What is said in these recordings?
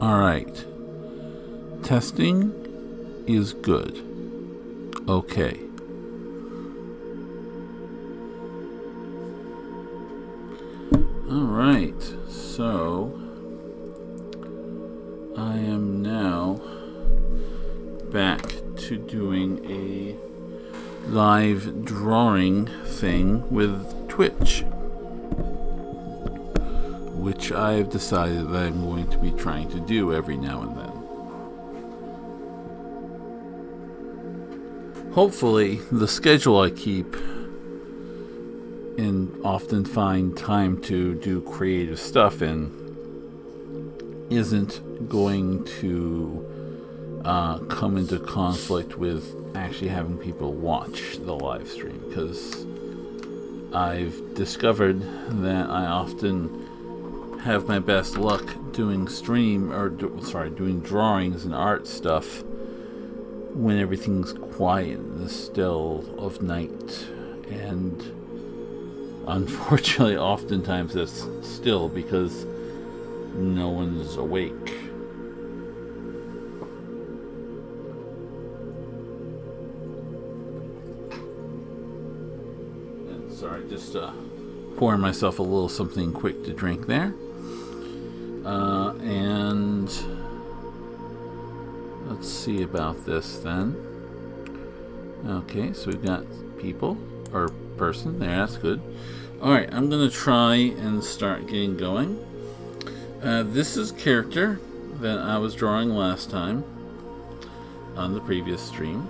Alright. Testing is good. Okay. Alright, so I am now back to doing a live drawing thing with Twitch, which I've decided that I'm going to be trying to do every now and then. Hopefully, the schedule I keep and often find time to do creative stuff in isn't going to come into conflict with actually having people watch the live stream, because I've discovered that I often have my best luck doing doing drawings and art stuff when everything's quiet and still of night. And unfortunately, oftentimes that's still because no one is awake. And sorry, just pouring myself a little something quick to drink there. And let's see about this then. Okay, so we've got people, or person there, that's good. Alright, I'm gonna try and start getting going. This is character that I was drawing last time on the previous stream.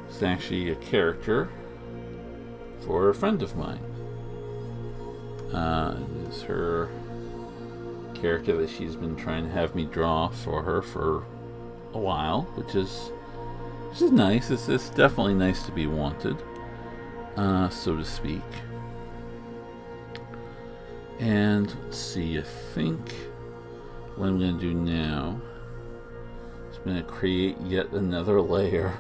It's actually a character for a friend of mine. It is her character that she's been trying to have me draw for her for a while, which is nice. It's definitely nice to be wanted, so to speak. And let's see, I think what I'm going to do now is I'm going to create yet another layer.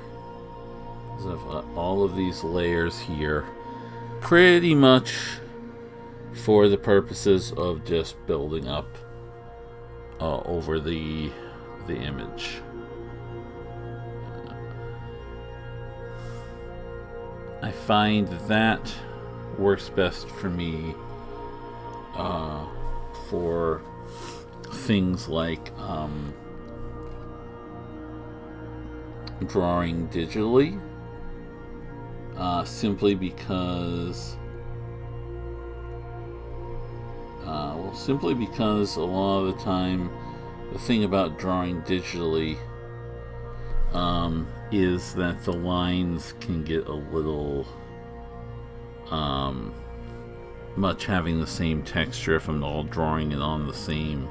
So I've got all of these layers here, pretty much for the purposes of just building up over the image. I find that works best for me for things like drawing digitally, simply because a lot of the time the thing about drawing digitally is that the lines can get a little much having the same texture if I'm all drawing it on the same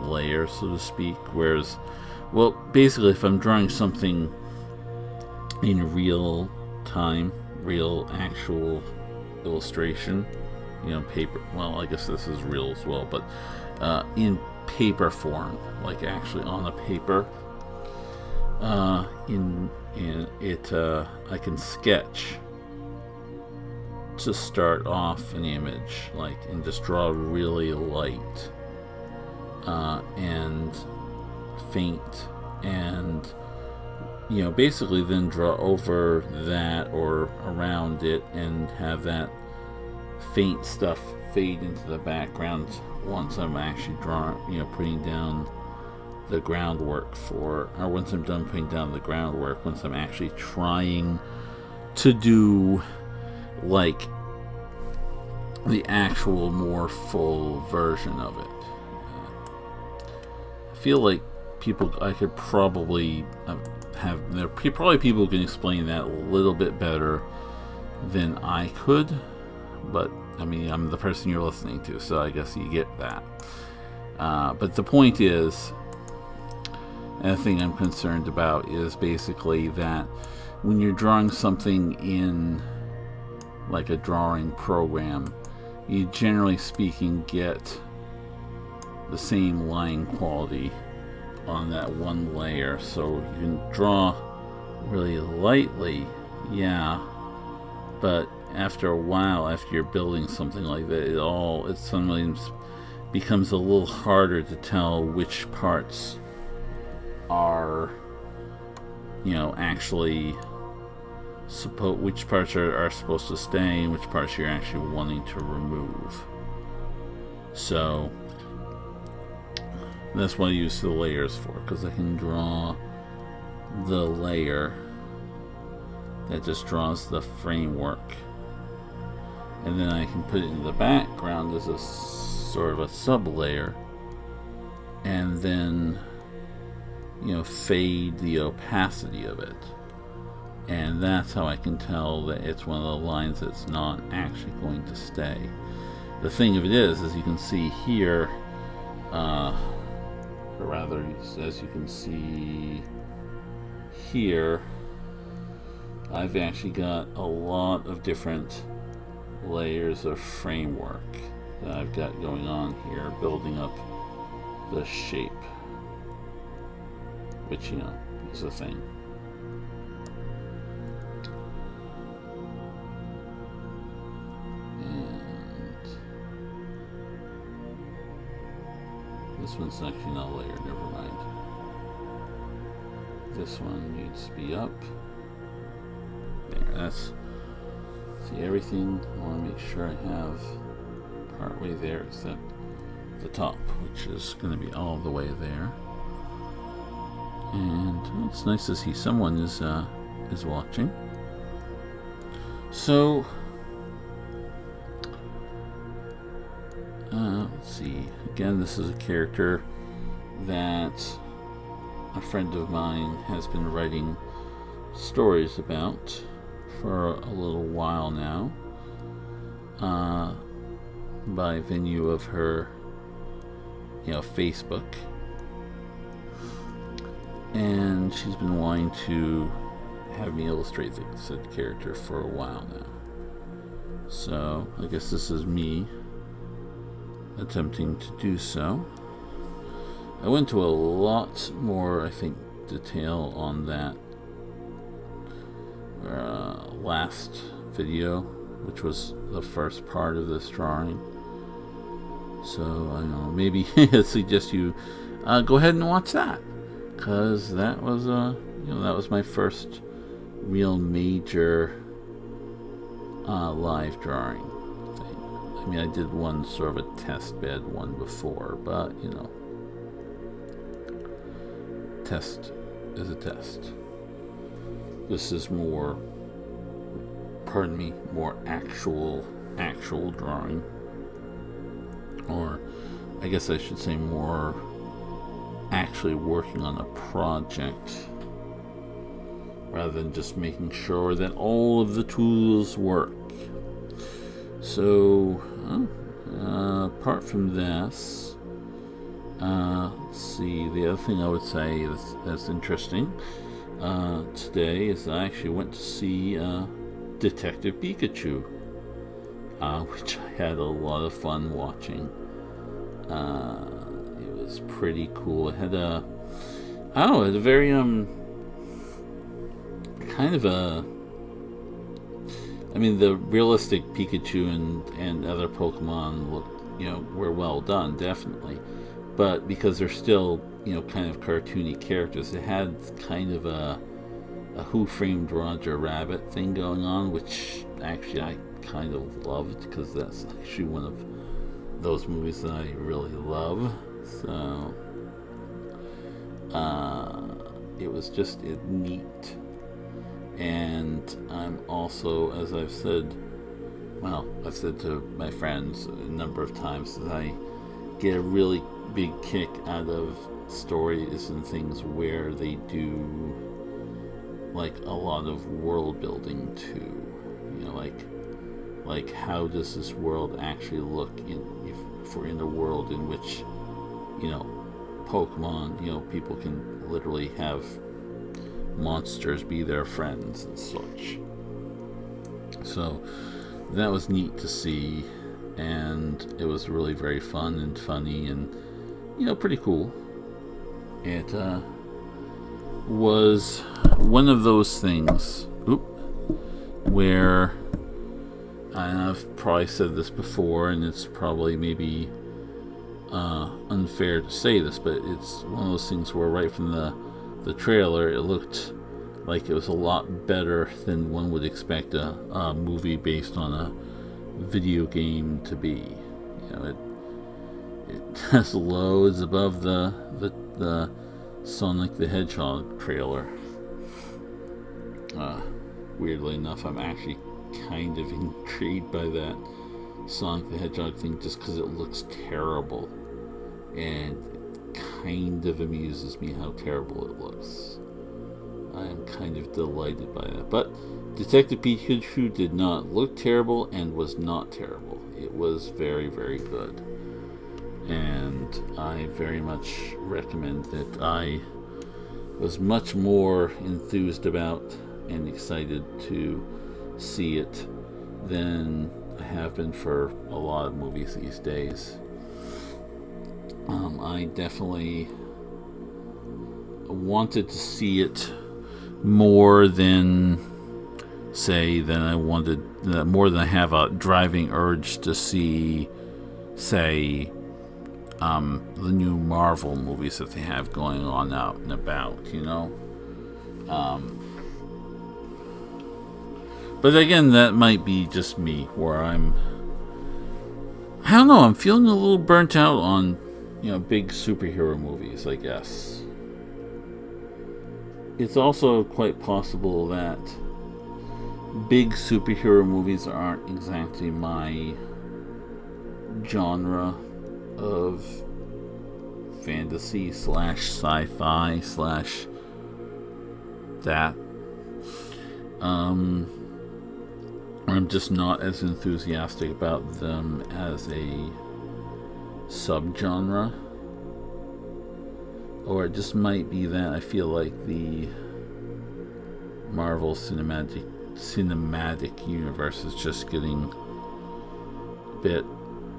layer, so to speak. Whereas, well, basically if I'm drawing something in real time, real actual illustration, paper, well, I guess this is real as well, but in paper form, like actually on a paper, I can sketch to start off an image, and just draw really light and faint, and basically then draw over that or around it and have that faint stuff fade into the background once I'm actually putting down the groundwork once I'm done putting down the groundwork, once I'm actually trying to do the actual more full version of it. I feel like I could probably there are probably people who can explain that a little bit better than I could, but I mean, I'm the person you're listening to, so I guess you get that. But the point is, and the thing I'm concerned about is basically that when you're drawing something in like a drawing program, you generally speaking get the same line quality on that one layer. So you can draw really lightly, yeah, but after a while, after you're building something like that, it sometimes becomes a little harder to tell which parts are, actually which parts are supposed to stay and which parts you're actually wanting to remove. So that's what I use the layers for, because I can draw the layer that just draws the framework, and then I can put it in the background as a sort of a sub layer, and then fade the opacity of it, and that's how I can tell that it's one of the lines that's not actually going to stay. The thing of it is, as you can see here, or rather, as you can see here, I've actually got a lot of different layers of framework that I've got going on here, building up the shape, which is a thing. And this one's actually not a layer, never mind. This one needs to be up. There, that's, see everything. I want to make sure I have partway there except the top, which is going to be all the way there. And it's nice to see someone is watching. So let's see. Again, this is a character that a friend of mine has been writing stories about for a little while now, by venue of her Facebook, and she's been wanting to have me illustrate said character for a while now. So I guess this is me attempting to do so. I went to a lot more, I think, detail on that last video, which was the first part of this drawing. So I don't know, maybe I suggest you go ahead and watch that, because that was that was my first real major live drawing thing. I mean, I did one sort of a test bed one before, but test is a test. This is more, more actual drawing, or I guess I should say more actually working on a project rather than just making sure that all of the tools work. So apart from this, let's see, the other thing I would say that's interesting today is I actually went to see Detective Pikachu, which I had a lot of fun watching. It was pretty cool. It had a very kind of a, I mean, the realistic Pikachu and other Pokemon were well done, definitely, but because they're still kind of cartoony characters, it had kind of a Who Framed Roger Rabbit thing going on, which actually I kind of loved, because that's actually one of those movies that I really love. So it was just neat. And I'm also, as I've said to my friends a number of times, that I get a really big kick out of stories and things where they do like a lot of world building too. Like how does this world actually look if we're in a world in which Pokemon, people can literally have monsters be their friends and such. So that was neat to see, and it was really very fun and funny and pretty cool. It was one of those things where and I've probably said this before, and it's probably maybe unfair to say this, but it's one of those things where right from the trailer, it looked like it was a lot better than one would expect a movie based on a video game to be. You know, it has loads above the Sonic the Hedgehog trailer. Weirdly enough, I'm actually kind of intrigued by that Sonic the Hedgehog thing just because it looks terrible, and it kind of amuses me how terrible it looks. I am kind of delighted by that. But Detective Pikachu did not look terrible and was not terrible. It was very, very good. And I very much recommend it. I was much more enthused about and excited to see it than I have been for a lot of movies these days. I definitely wanted to see it more than I wanted, more than I have a driving urge to see, say, the new Marvel movies that they have going on out and about, you know. But again, that might be just me, where I don't know, I'm feeling a little burnt out on, big superhero movies, I guess. It's also quite possible that big superhero movies aren't exactly my genre of fantasy / sci-fi / that. I'm just not as enthusiastic about them as a subgenre. Or it just might be that I feel like the Marvel cinematic universe is just getting a bit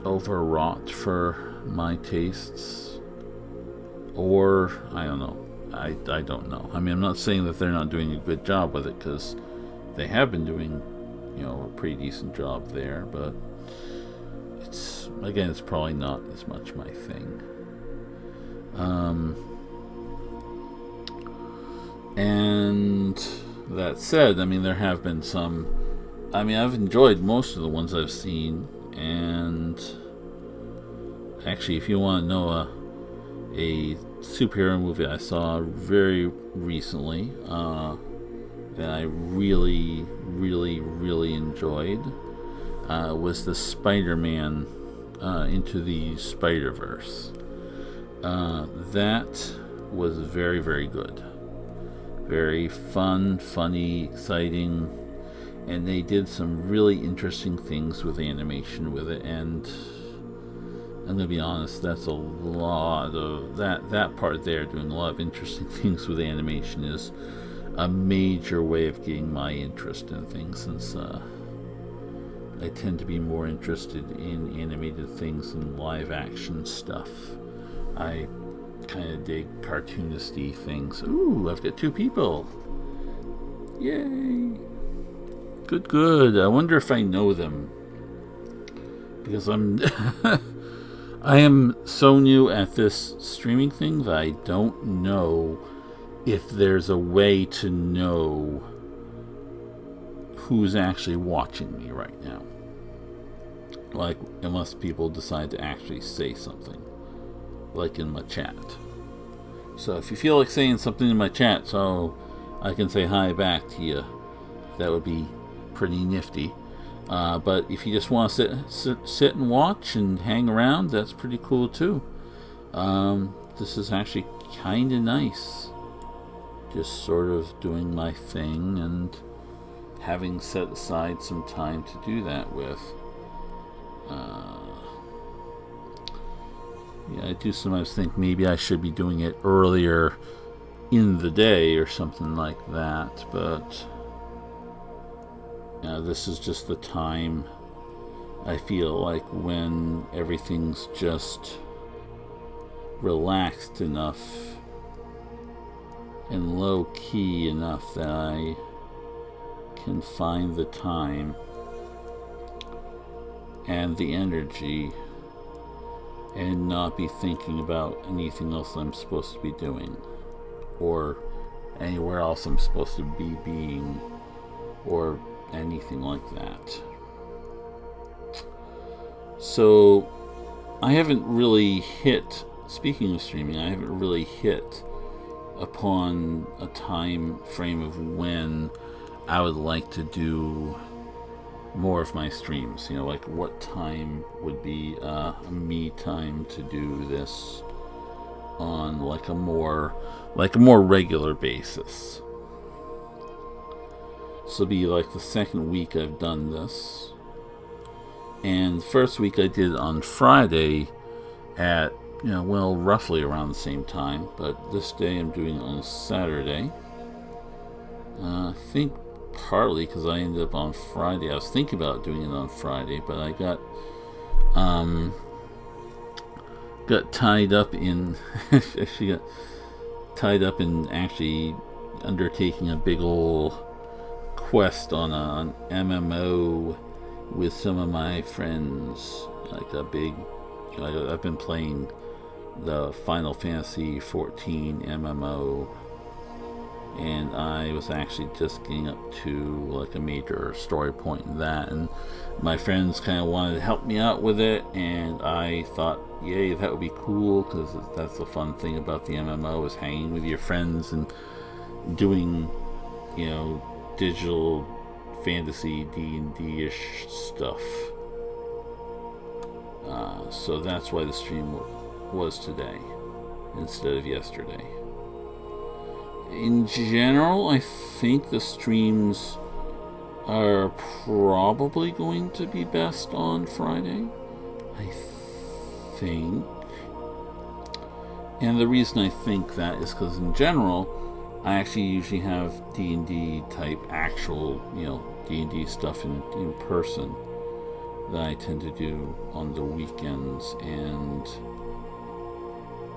overwrought for my tastes. Or, I don't know. I don't know. I mean, I'm not saying that they're not doing a good job with it, because they have been doing, a pretty decent job there, but it's probably not as much my thing. And that said, I mean, there have been some. I mean, I've enjoyed most of the ones I've seen, and actually, if you want to know a superhero movie I saw very recently that I really, really, really enjoyed was the Spider-Man Into the Spider-Verse. That was very, very good. Very fun, funny, exciting, and they did some really interesting things with animation with it, and I'm gonna be honest, that's a lot of that part there, doing a lot of interesting things with animation, is a major way of getting my interest in things, since I tend to be more interested in animated things than live action stuff. I kind of dig cartoonisty things. Ooh, I've got 2 people. Yay. Good. I wonder if I know them, because I am so new at this streaming thing that I don't know if there's a way to know who's actually watching me right now. Like, unless people decide to actually say something, like in my chat. So if you feel like saying something in my chat so I can say hi back to you, that would be pretty nifty. But if you just want to sit and watch and hang around, that's pretty cool too. This is actually kind of nice. Just sort of doing my thing and having set aside some time to do that with. Yeah, I do sometimes think maybe I should be doing it earlier in the day or something like that, but this is just the time I feel like when everything's just relaxed enough and low-key enough that I can find the time and the energy and not be thinking about anything else I'm supposed to be doing or anywhere else I'm supposed to be being or anything like that. So I haven't really hit, speaking of streaming, I haven't really hit upon a time frame of when I would like to do more of my streams. You know, like what time would be me time to do this on like a more regular basis. So it'll be like the second week I've done this. And the first week I did on Friday at, roughly around the same time. But this day I'm doing it on Saturday. I think partly because I ended up on Friday. I was thinking about doing it on Friday, but I got tied up in she got tied up in actually undertaking a big old quest on an MMO with some of my friends. I've been playing the Final Fantasy 14 MMO, and I was actually just getting up to like a major story point in that, and my friends kind of wanted to help me out with it, and I thought, yay, that would be cool, because that's the fun thing about the MMO, is hanging with your friends and doing, digital fantasy D&D-ish stuff. So that's why the stream was today instead of yesterday. In general, I think the streams are probably going to be best on Friday. I think. And the reason I think that is because in general, I actually usually have D&D type actual, D&D stuff in person that I tend to do on the weekends. And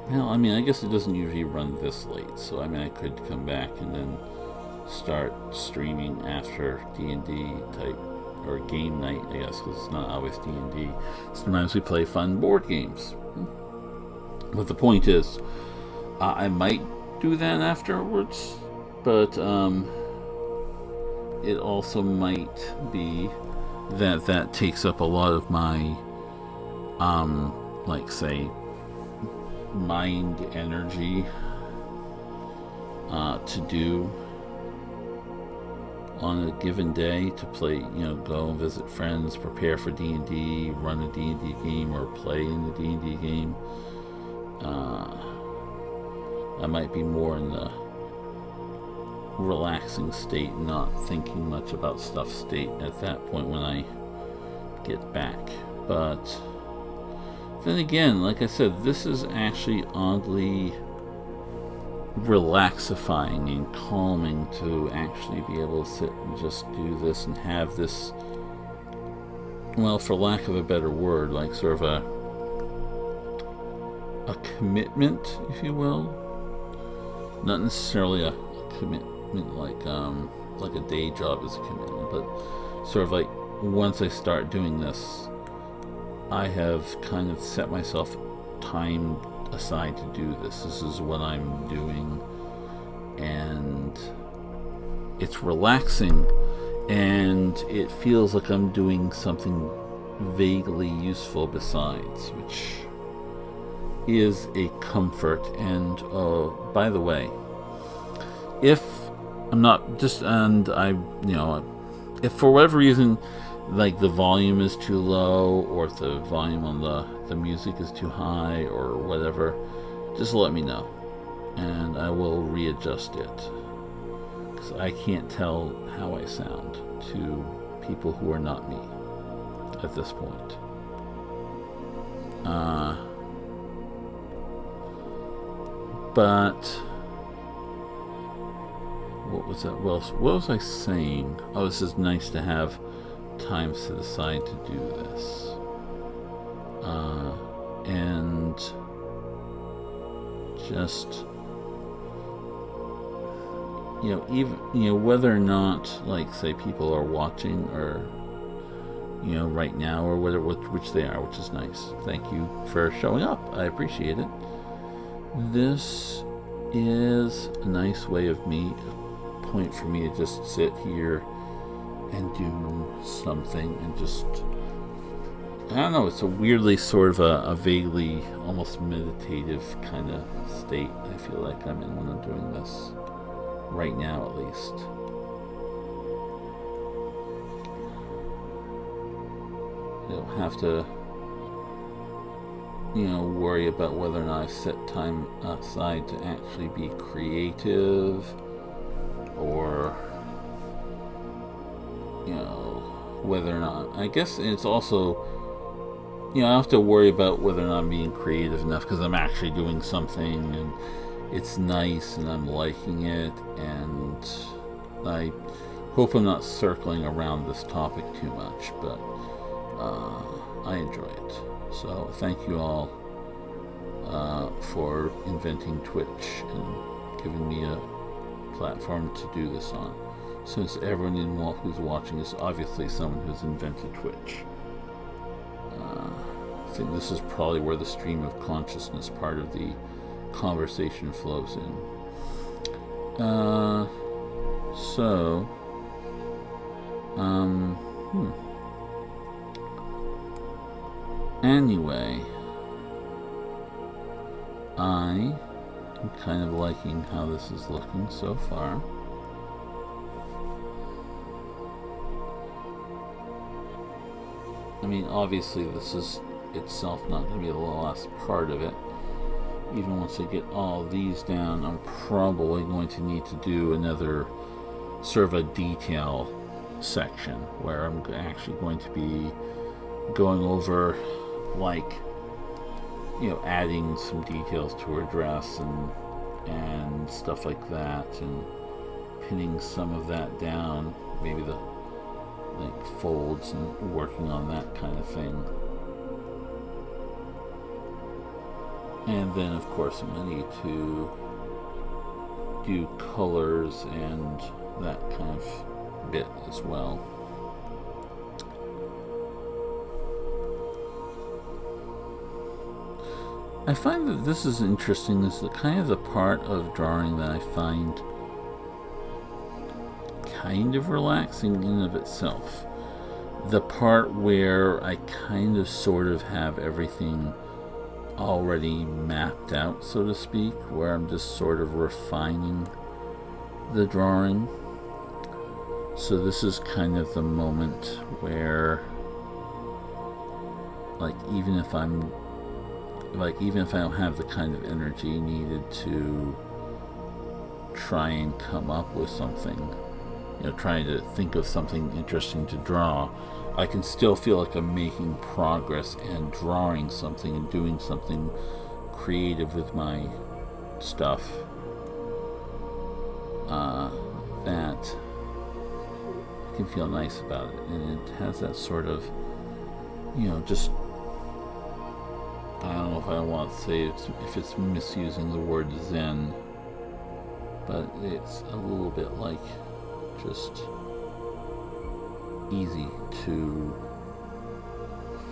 I guess it doesn't usually run this late, so I could come back and then start streaming after D&D type, or game night, I guess, because it's not always D&D. Sometimes we play fun board games. But the point is, I might do that afterwards, but it also might be that takes up a lot of my, say, mind energy to do on a given day, to play, go and visit friends, prepare for D&D, run a D&D game, or play in the D&D game. I might be more in the relaxing state, not thinking much about stuff state at that point when I get back. But then again, like I said, this is actually oddly relaxifying and calming to actually be able to sit and just do this and have this, well, for lack of a better word, like sort of a commitment, if you will. Not necessarily a commitment like a day job is a commitment, but sort of like once I start doing this, I have kind of set myself time aside to do this. This is what I'm doing, and it's relaxing, and it feels like I'm doing something vaguely useful besides, which is a comfort. And by the way, if I'm not just, and I, if for whatever reason, like the volume is too low, or if the volume on the music is too high, or whatever, just let me know, and I will readjust it, because I can't tell how I sound to people who are not me at this point. But what was that? What was I saying? Oh, this is nice to have time set aside to do this. And just, even, whether or not, like, say, people are watching or right now, or whatever, which they are, which is nice. Thank you for showing up. I appreciate it. This is a nice way of point for me to just sit here and do something and just, I don't know, it's a weirdly sort of a vaguely almost meditative kind of state I feel like I'm in when I'm doing this, right now at least. I don't have to, worry about whether or not I set time aside to actually be creative, or, whether or not, I guess it's also, I have to worry about whether or not I'm being creative enough because I'm actually doing something and it's nice and I'm liking it, and I hope I'm not circling around this topic too much, but I enjoy it. So thank you all for inventing Twitch and giving me a platform to do this on, since everyone who's watching is obviously someone who's invented Twitch. I think this is probably where the stream of consciousness part of the conversation flows in. Anyway, I am kind of liking how this is looking so far. I mean, obviously this is itself not going to be the last part of it. Even once I get all these down, I'm probably going to need to do another sort of a detail section where I'm actually going to be going over, like, adding some details to her dress and stuff like that, and pinning some of that down, maybe the folds, and working on that kind of thing. And then of course I'm going to need to do colors and that kind of bit as well. I find that this is interesting. This is the kind of the part of drawing that I find kind of relaxing in and of itself. The part where I kind of sort of have everything already mapped out, so to speak, where I'm just sort of refining the drawing. So this is kind of the moment where, even if I don't have the kind of energy needed to try and come up with something, trying to think of something interesting to draw, I can still feel like I'm making progress and drawing something and doing something creative with my stuff. That I can feel nice about it, and it has that sort of, just, I don't know if I want to say if it's misusing the word zen, but it's a little bit like just easy to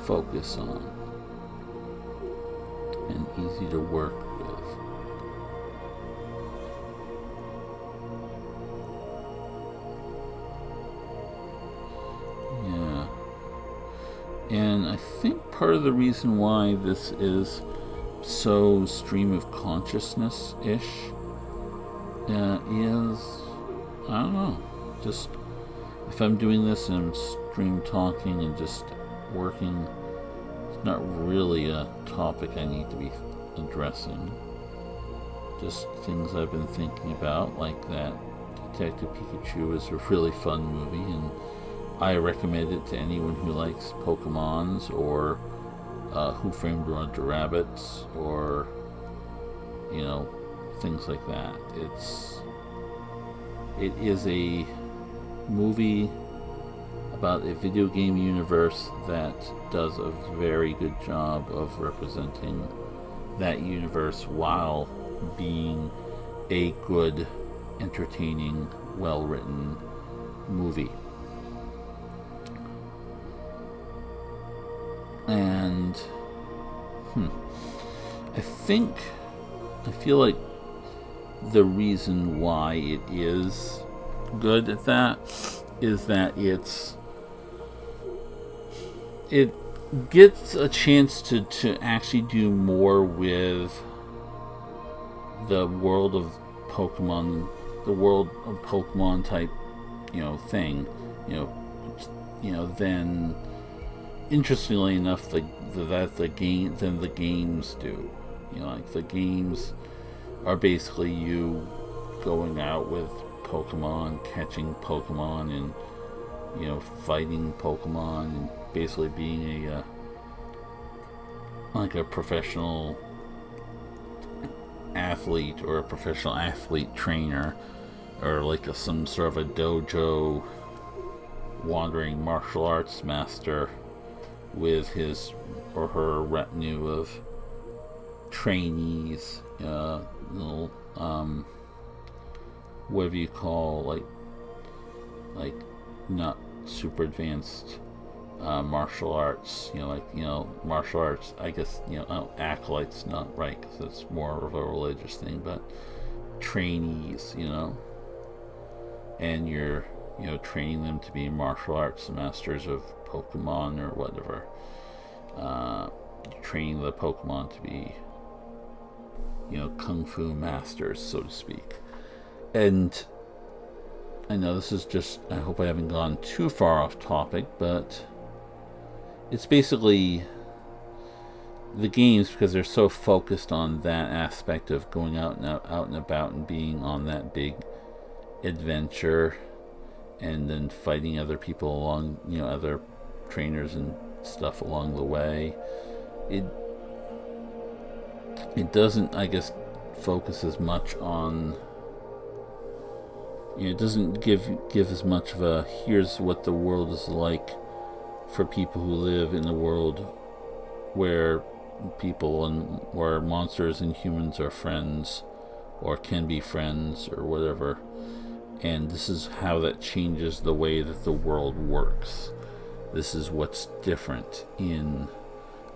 focus on and easy to work with. Yeah. And I think part of the reason why this is so stream of consciousness-ish is, I don't know, just if I'm doing this and I'm stream talking and just working, it's not really a topic I need to be addressing. Just things I've been thinking about, like that Detective Pikachu is a really fun movie, and I recommend it to anyone who likes Pokemons, or Who Framed Roger Rabbit, or things like that. It is a movie about a video game universe that does a very good job of representing that universe while being a good, entertaining, well-written movie. And I feel like the reason why it is good at that is that it gets a chance to actually do more with the world of Pokemon, type, thing, then interestingly enough, the games do. Like the games are basically you going out with Pokemon, catching Pokemon, and fighting Pokemon, and basically being a professional athlete or a professional athlete trainer, or like some sort of a dojo wandering martial arts master with his or her retinue of trainees, little whatever you call, like not super advanced martial arts, martial arts, I guess, acolytes not right, because it's more of a religious thing, but trainees, and you're training them to be martial arts masters of Pokemon or whatever, training the Pokemon to be kung fu masters, so to speak. And I know this is just, I hope I haven't gone too far off topic, but it's basically the games, because they're so focused on that aspect of going out and about and being on that big adventure, and then fighting other people along, other trainers and stuff along the way. It doesn't, I guess, focus as much on, it doesn't give as much of a here's what the world is like for people who live in a world where where monsters and humans are friends, or can be friends, or whatever. And this is how that changes the way that the world works. This is what's different in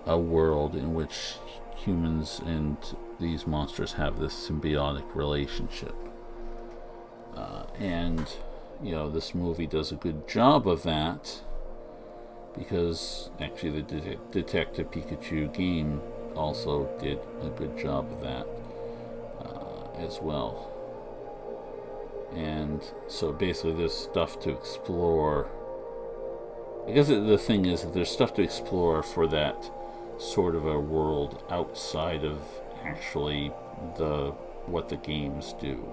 a world in which humans and these monsters have this symbiotic relationship. And this movie does a good job of that, because actually the Detective Pikachu game also did a good job of that as well. And so basically there's stuff to explore. I guess the thing is that there's stuff to explore for that sort of a world outside of actually what the games do,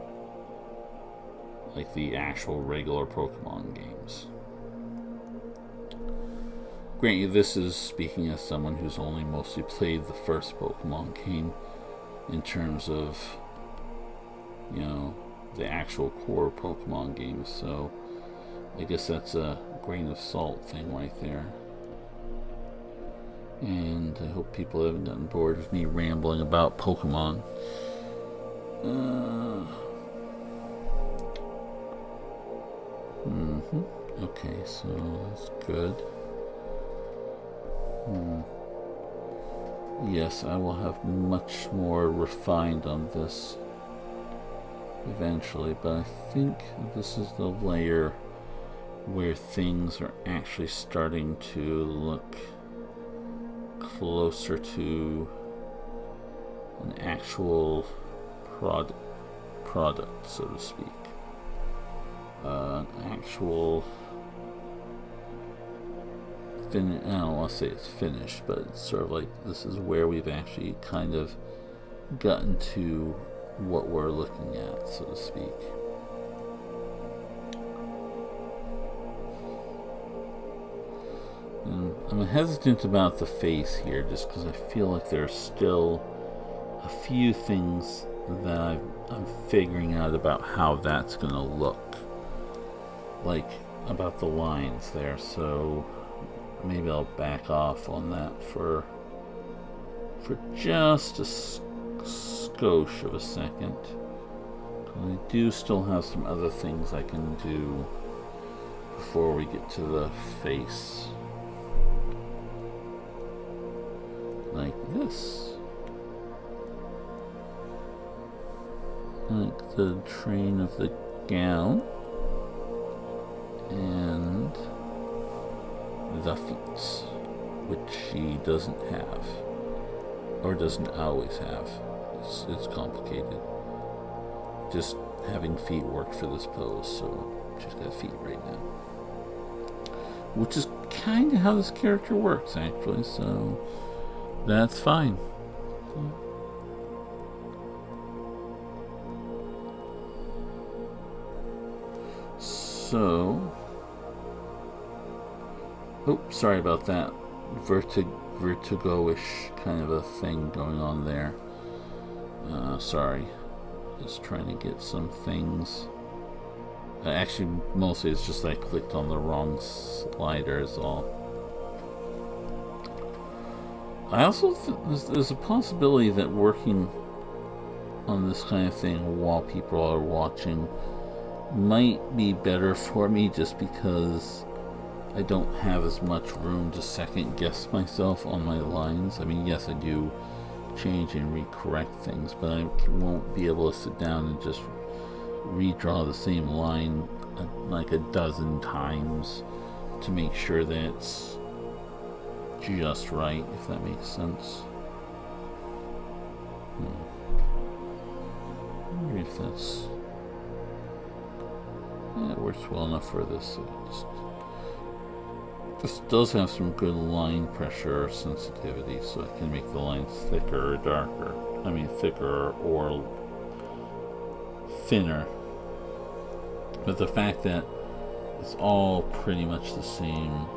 like the actual regular Pokemon games. Granted, this is speaking as someone who's only mostly played the first Pokemon game in terms of, the actual core Pokemon games, so I guess that's a grain of salt thing right there. And I hope people haven't gotten bored of me rambling about Pokemon. Okay, so that's good. Yes, I will have much more refined on this eventually, but I think this is the layer where things are actually starting to look closer to an actual product, so to speak. An actual I don't want to say it's finished, but it's sort of like this is where we've actually kind of gotten to what we're looking at, so to speak. And I'm hesitant about the face here, just because I feel like there's still a few things that I'm figuring out about how that's going to look, like about the lines there. So maybe I'll back off on that for just a skosh of a second. I do still have some other things I can do before we get to the face. this. Like the train of the gown and the feet, which she doesn't have, or doesn't always have. It's complicated. Just having feet worked for this pose, so she's got feet right now. Which is kind of how this character works, actually, so that's fine. So, sorry about that. Vertigo-ish kind of a thing going on there. Sorry. Just trying to get some things. Actually, mostly it's just I clicked on the wrong slider is all. I also there's a possibility that working on this kind of thing while people are watching might be better for me, just because I don't have as much room to second guess myself on my lines. I mean, yes, I do change and recorrect things, but I won't be able to sit down and just redraw the same line like a dozen times to make sure that it's just right, if that makes sense. I wonder if that's... yeah, it works well enough for this. This does have some good line pressure sensitivity, so I can make the lines thicker or darker. I mean, thicker or thinner. But the fact that it's all pretty much the same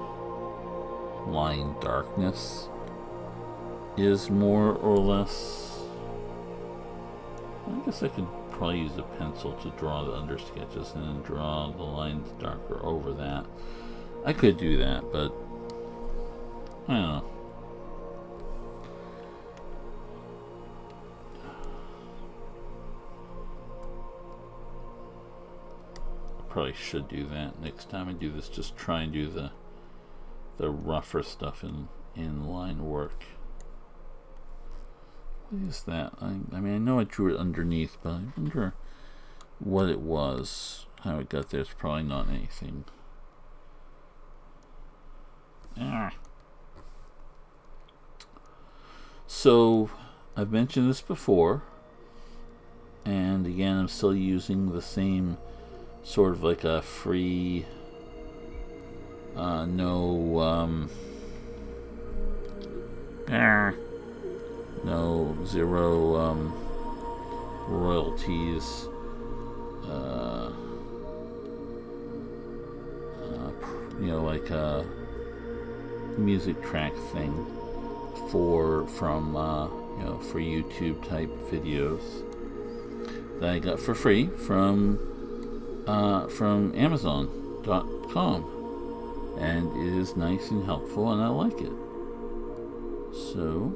line darkness is more or less... I guess I could probably use a pencil to draw the undersketches and then draw the lines darker over that. I could do that, but I don't know. I probably should do that next time I do this. Just try and do the rougher stuff in line work. What is that? I mean, I know I drew it underneath, but I wonder what it was. How it got there. It's probably not anything. So, I've mentioned this before, and again, I'm still using the same sort of like a free, no zero royalties like a music track thing from for YouTube type videos that I got for free from Amazon.com, and it is nice and helpful, and I like it. So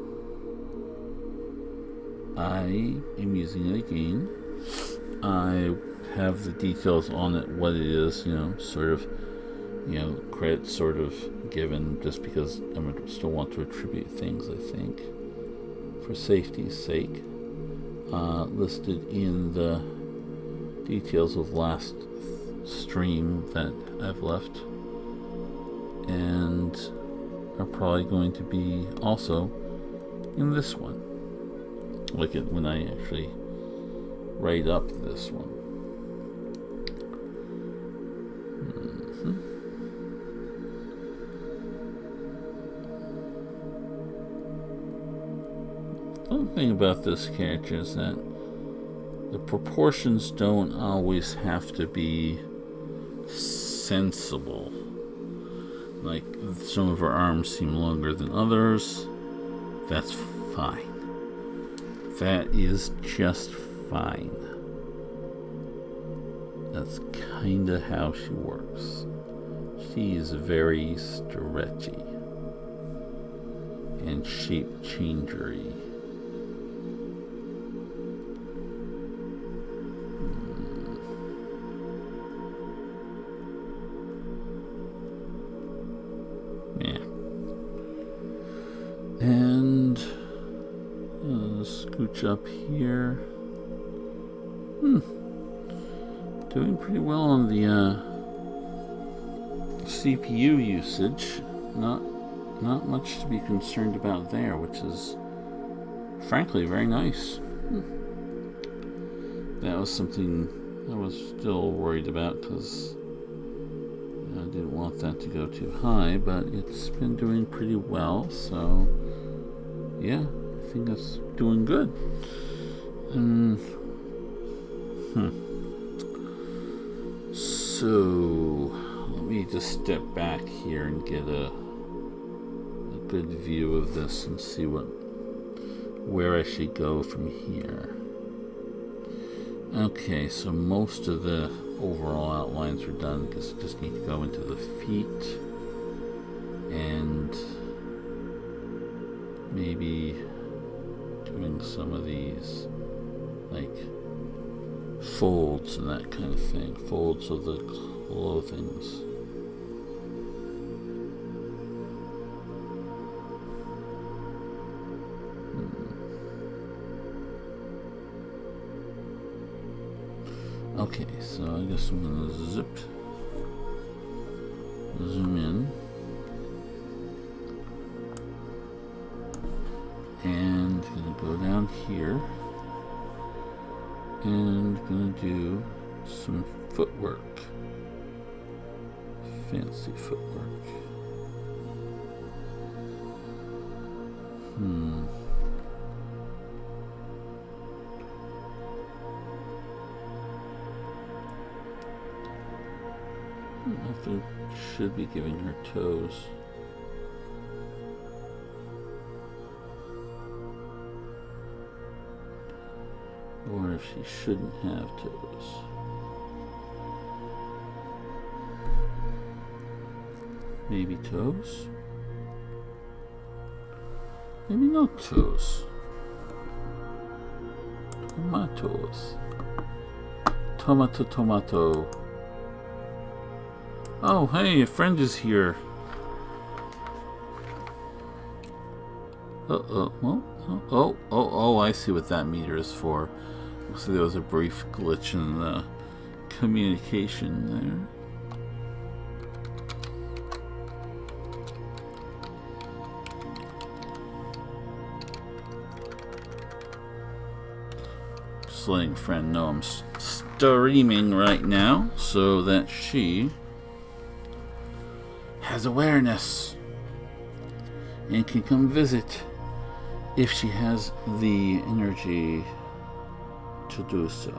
I am using it again. I have the details on it, what it is, sort of, credit sort of given, just because I still want to attribute things, I think, for safety's sake. Listed in the details of last stream that I've left, and are probably going to be also in this one, like it when I actually write up this one. The other thing about this character is that the proportions don't always have to be sensible. Like, some of her arms seem longer than others. That's fine. That is just fine. That's kinda how she works. She is very stretchy and shape changery. And scooch up here. Doing pretty well on the CPU usage. Not much to be concerned about there, which is frankly very nice. That was something I was still worried about because I didn't want that to go too high, but it's been doing pretty well, so yeah, I think it's doing good. So let me just step back here and get a good view of this and see where I should go from here. Okay, so most of the overall outlines are done. I guess I just need to go into the feet and maybe doing some of these like folds and that kind of thing, folds of the clothings. Okay, so I guess I'm gonna zoom in, and gonna go down here, and gonna do some footwork, fancy footwork. I think should be giving her toes. Or if she shouldn't have toes. Maybe toes? Maybe not toes. Tomatoes. Tomato. Oh, hey, a friend is here. Oh, I see what that meter is for. Looks like there was a brief glitch in the communication there. Just letting a friend know I'm streaming right now so that she has awareness and can come visit if she has the energy to do so.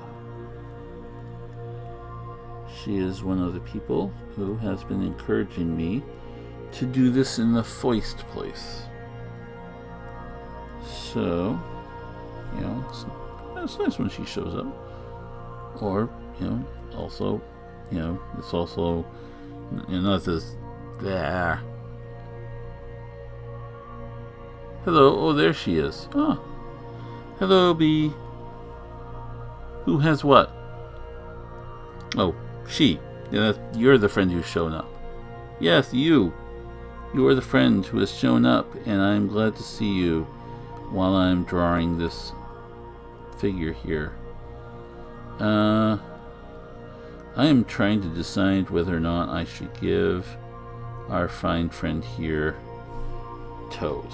She is one of the people who has been encouraging me to do this in the foist place. So, you know, it's nice when she shows up. Or, you know, also, you know, it's also, you know, not this there. Hello, oh, there she is. Ah. Hello, bee. Who has what? Oh, she. Yeah, you're the friend who's shown up. Yes, you. You are the friend who has shown up, and I'm glad to see you while I'm drawing this figure here. I am trying to decide whether or not I should give our fine friend here toes,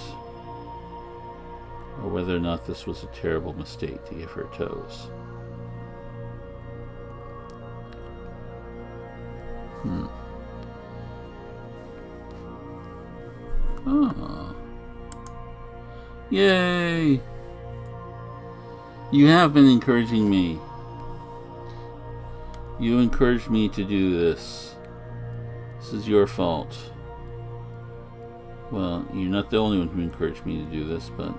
or whether or not this was a terrible mistake to give her toes. Oh. Yay! You have been encouraging me. You encouraged me to do this. This is your fault. Well, you're not the only one who encouraged me to do this, but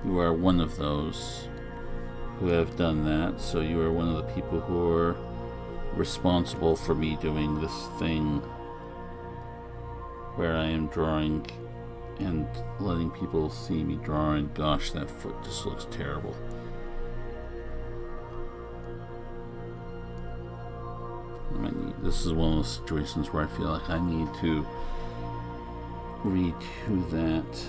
you are one of those who have done that. So you are one of the people who are responsible for me doing this thing where I am drawing and letting people see me draw, and gosh, that foot just looks terrible. This is one of those situations where I feel like I need to redo that.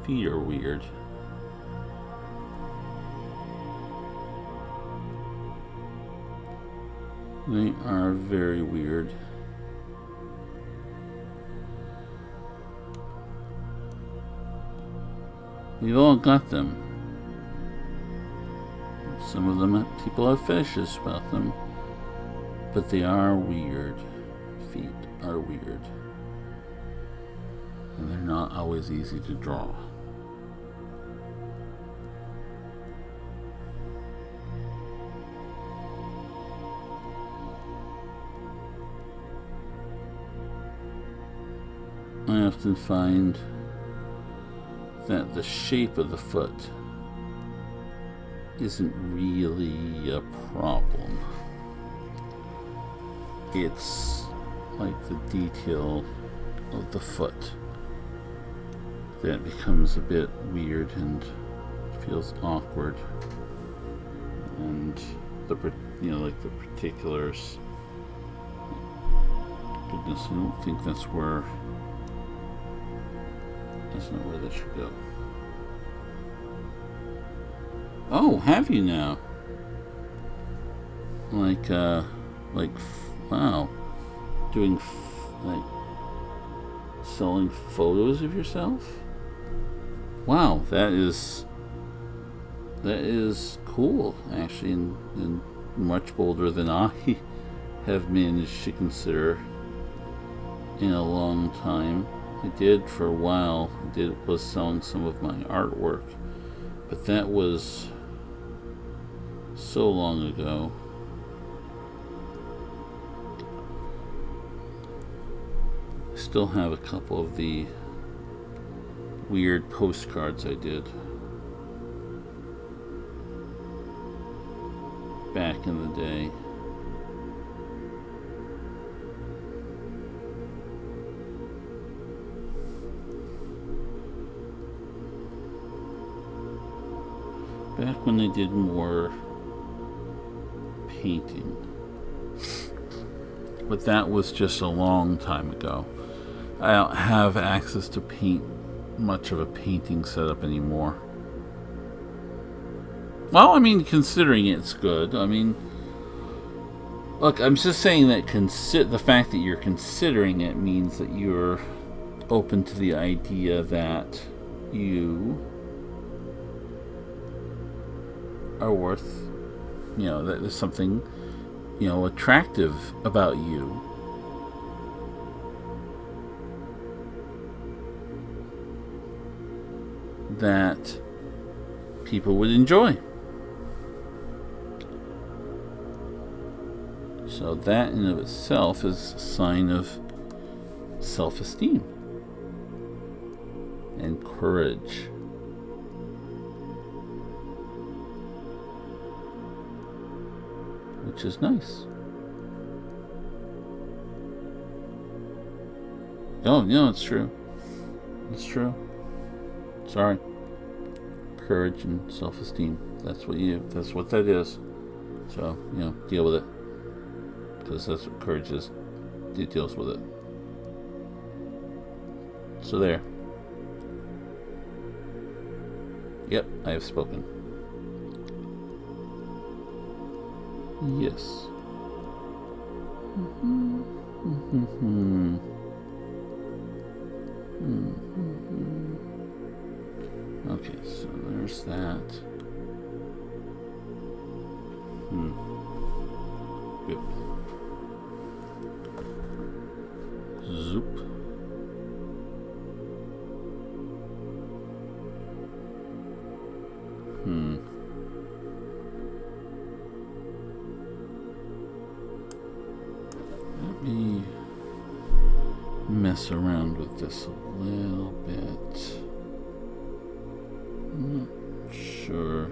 Feet are weird. They are very weird. We've all got them. Some of them, people have fetishes about them, but they are weird. Feet are weird. And they're not always easy to draw. I often find that the shape of the foot isn't really a problem. It's like the detail of the foot that becomes a bit weird and feels awkward, and the like the particulars. Goodness, I don't think that's where. That's not where that should go. Oh, have you now? Like, wow. Doing, selling photos of yourself? Wow, that is cool, actually, and much bolder than I have managed to consider in a long time. I did for a while. Was selling some of my artwork, but that was so long ago. I still have a couple of the weird postcards I did back in the day. Back when they did more painting. But that was just a long time ago. I don't have access to paint much of a painting setup anymore. Well, I mean, considering it's good. I mean, look, I'm just saying that the fact that you're considering it means that you're open to the idea that you are worth, that there's something, attractive about you. That people would enjoy. So that in of itself is a sign of self-esteem and courage. Which is nice. Oh, no, it's true. It's true. Sorry. Courage and self-esteem. That's what that is. So, deal with it. Because that's what courage is. It deals with it. So there. Yep, I have spoken. Yes. Okay, so there's that. Good. Zoop. Let me mess around with this a little bit. I'm not sure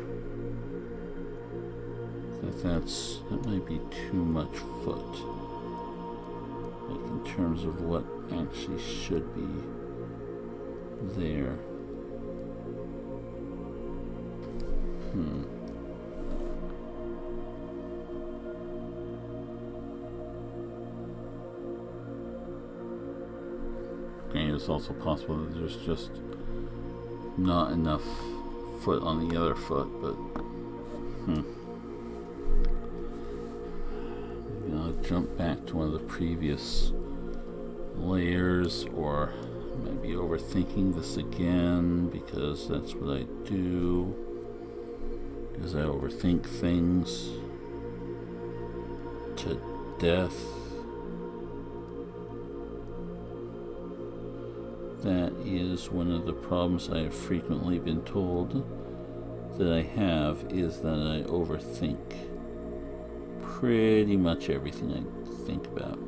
that might be too much foot, like in terms of what actually should be there. Okay, it's also possible that there's just not enough foot on the other foot, but I'll jump back to one of the previous layers, or maybe overthinking this again, because that's what I do, because I overthink things to death. That is one of the problems I have frequently been told that I have, is that I overthink pretty much everything I think about.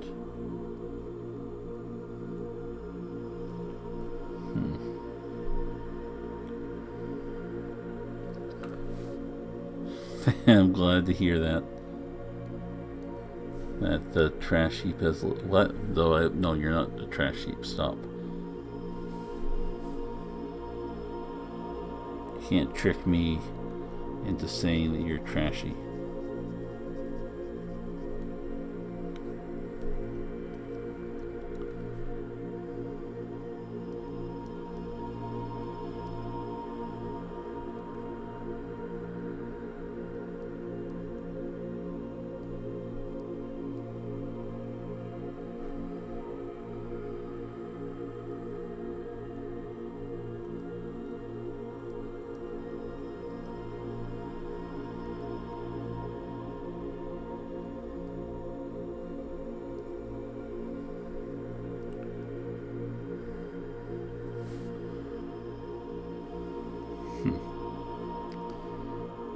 I'm glad to hear that. That the trash heap has no, you're not the trash heap. Stop. You can't trick me into saying that you're trashy.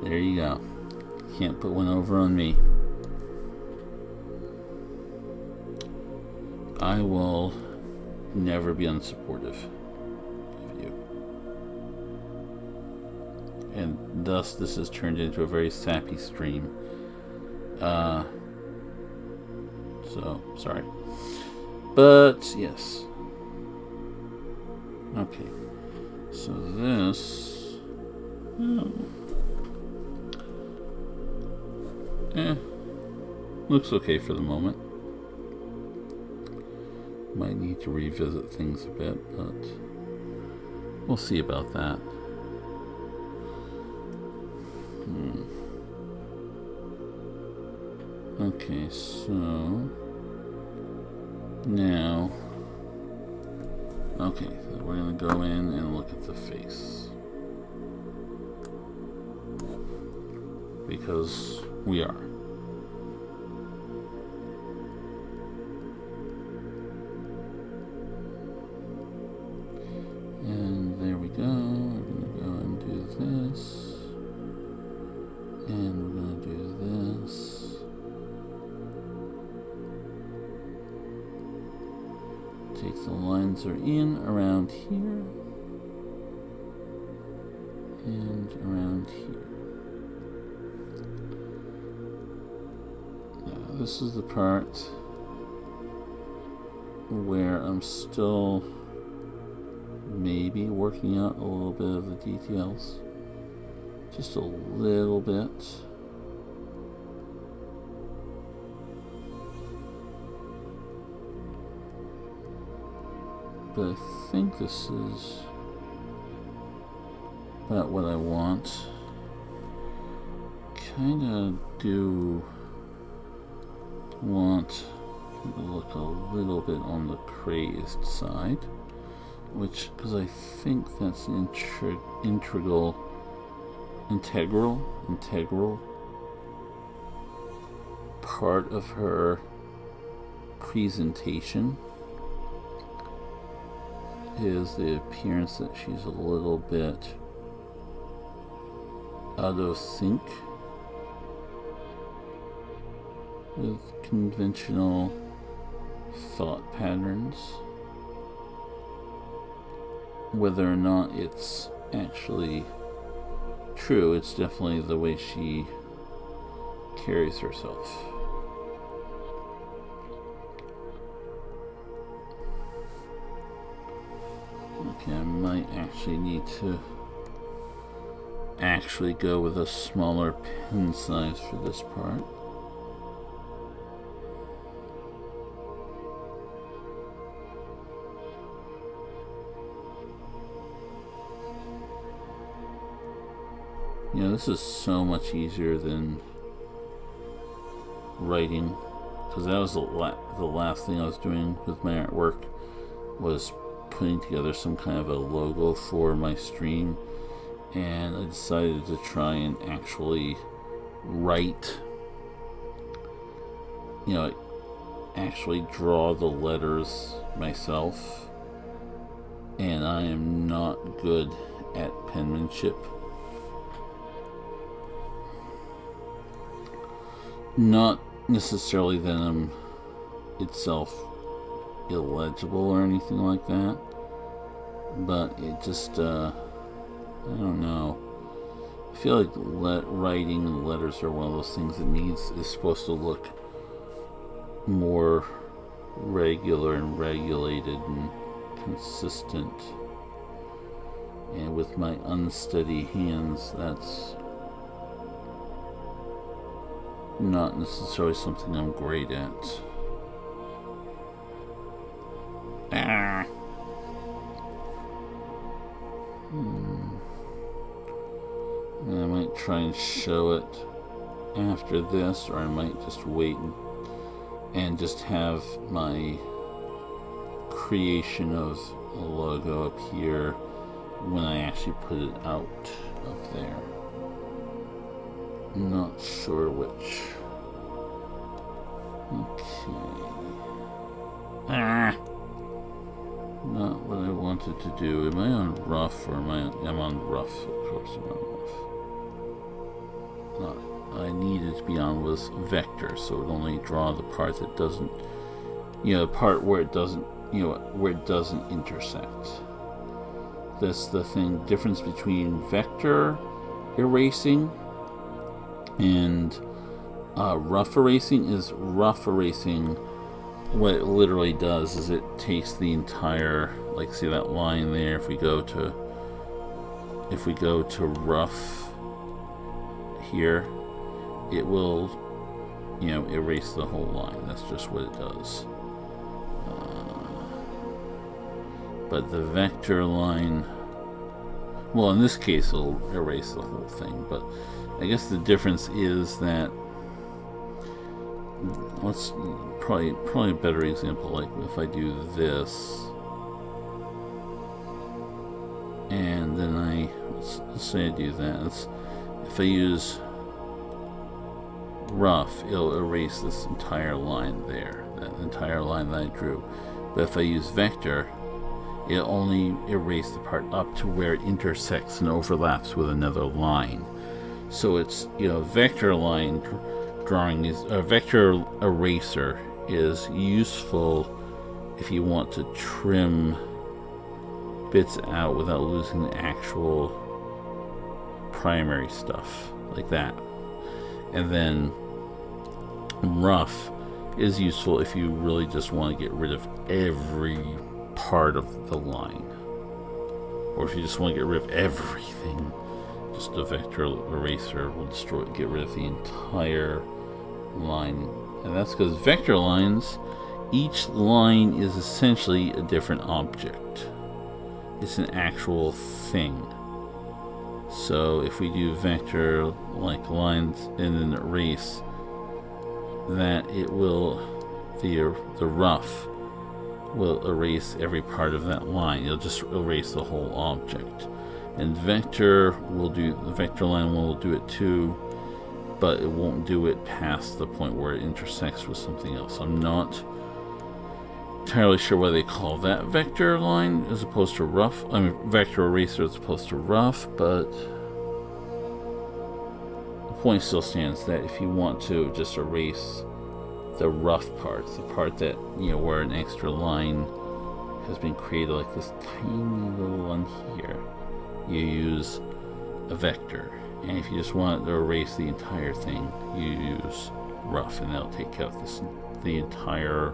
There you go. Can't put one over on me. I will never be unsupportive of you. And thus this has turned into a very sappy stream. So, sorry. But, yes. Okay. So this... looks okay for the moment. Might need to revisit things a bit, but we'll see about that. Okay, so now, okay, so we're gonna go in and look at the face, because we are. And there we go. We're gonna go and do this, and we're gonna do this. Take the lines are in around here and around here. Now, this is the part where I'm still maybe working out a little bit of the details. Just a little bit. But I think this is about what I want. Kinda do want to look a little bit on the crazed side, which, because I think that's an integral part of her presentation, is the appearance that she's a little bit out of sync with conventional thought patterns. Whether or not it's actually true, it's definitely the way she carries herself. Okay, I might actually need to actually go with a smaller pen size for this part. This is so much easier than writing, because that was the last thing I was doing with my artwork, was putting together some kind of a logo for my stream, and I decided to try and actually write, actually draw the letters myself, and I am not good at penmanship. Not necessarily that I'm itself illegible or anything like that, but it just, I don't know. I feel like writing and letters are one of those things that is supposed to look more regular and regulated and consistent. And with my unsteady hands, that's not necessarily something I'm great at. I might try and show it after this, or I might just wait and just have my creation of a logo up here when I actually put it out up there. Not sure which. Okay. Not what I wanted to do. Am I on rough or am I on... I'm on rough, of course I'm on rough. I needed to be on was vector, so it would only draw the part that doesn't, the part where it doesn't, where it doesn't intersect. That's the difference between vector erasing and rough erasing. Is rough erasing, what it literally does is it takes the entire, like, see that line there, if we go to rough here, it will, erase the whole line. That's just what it does. But the vector line, well, in this case it'll erase the whole thing, but I guess the difference is that, let's probably a better example, like if I do this, and then let's say I do that. If I use rough, it'll erase this entire line there, that entire line that I drew. But if I use vector, it'll only erase the part up to where it intersects and overlaps with another line. So it's, vector line drawing is a vector eraser is useful if you want to trim bits out without losing the actual primary stuff, like that. And then rough is useful if you really just want to get rid of every part of the line, or if you just want to get rid of everything, just a vector eraser will get rid of the entire line. And that's because vector lines, each line is essentially a different object. It's an actual thing. So if we do vector like lines and then erase, that it will, the rough will erase every part of that line. It'll just erase the whole object. And the vector line will do it too, but it won't do it past the point where it intersects with something else. I'm not entirely sure why they call that vector line as opposed to rough. I mean, vector eraser as opposed to rough, but the point still stands that if you want to just erase the rough parts, the part that, where an extra line has been created, like this tiny little one here, you use a vector. And if you just want to erase the entire thing, you use rough, and that'll take out the entire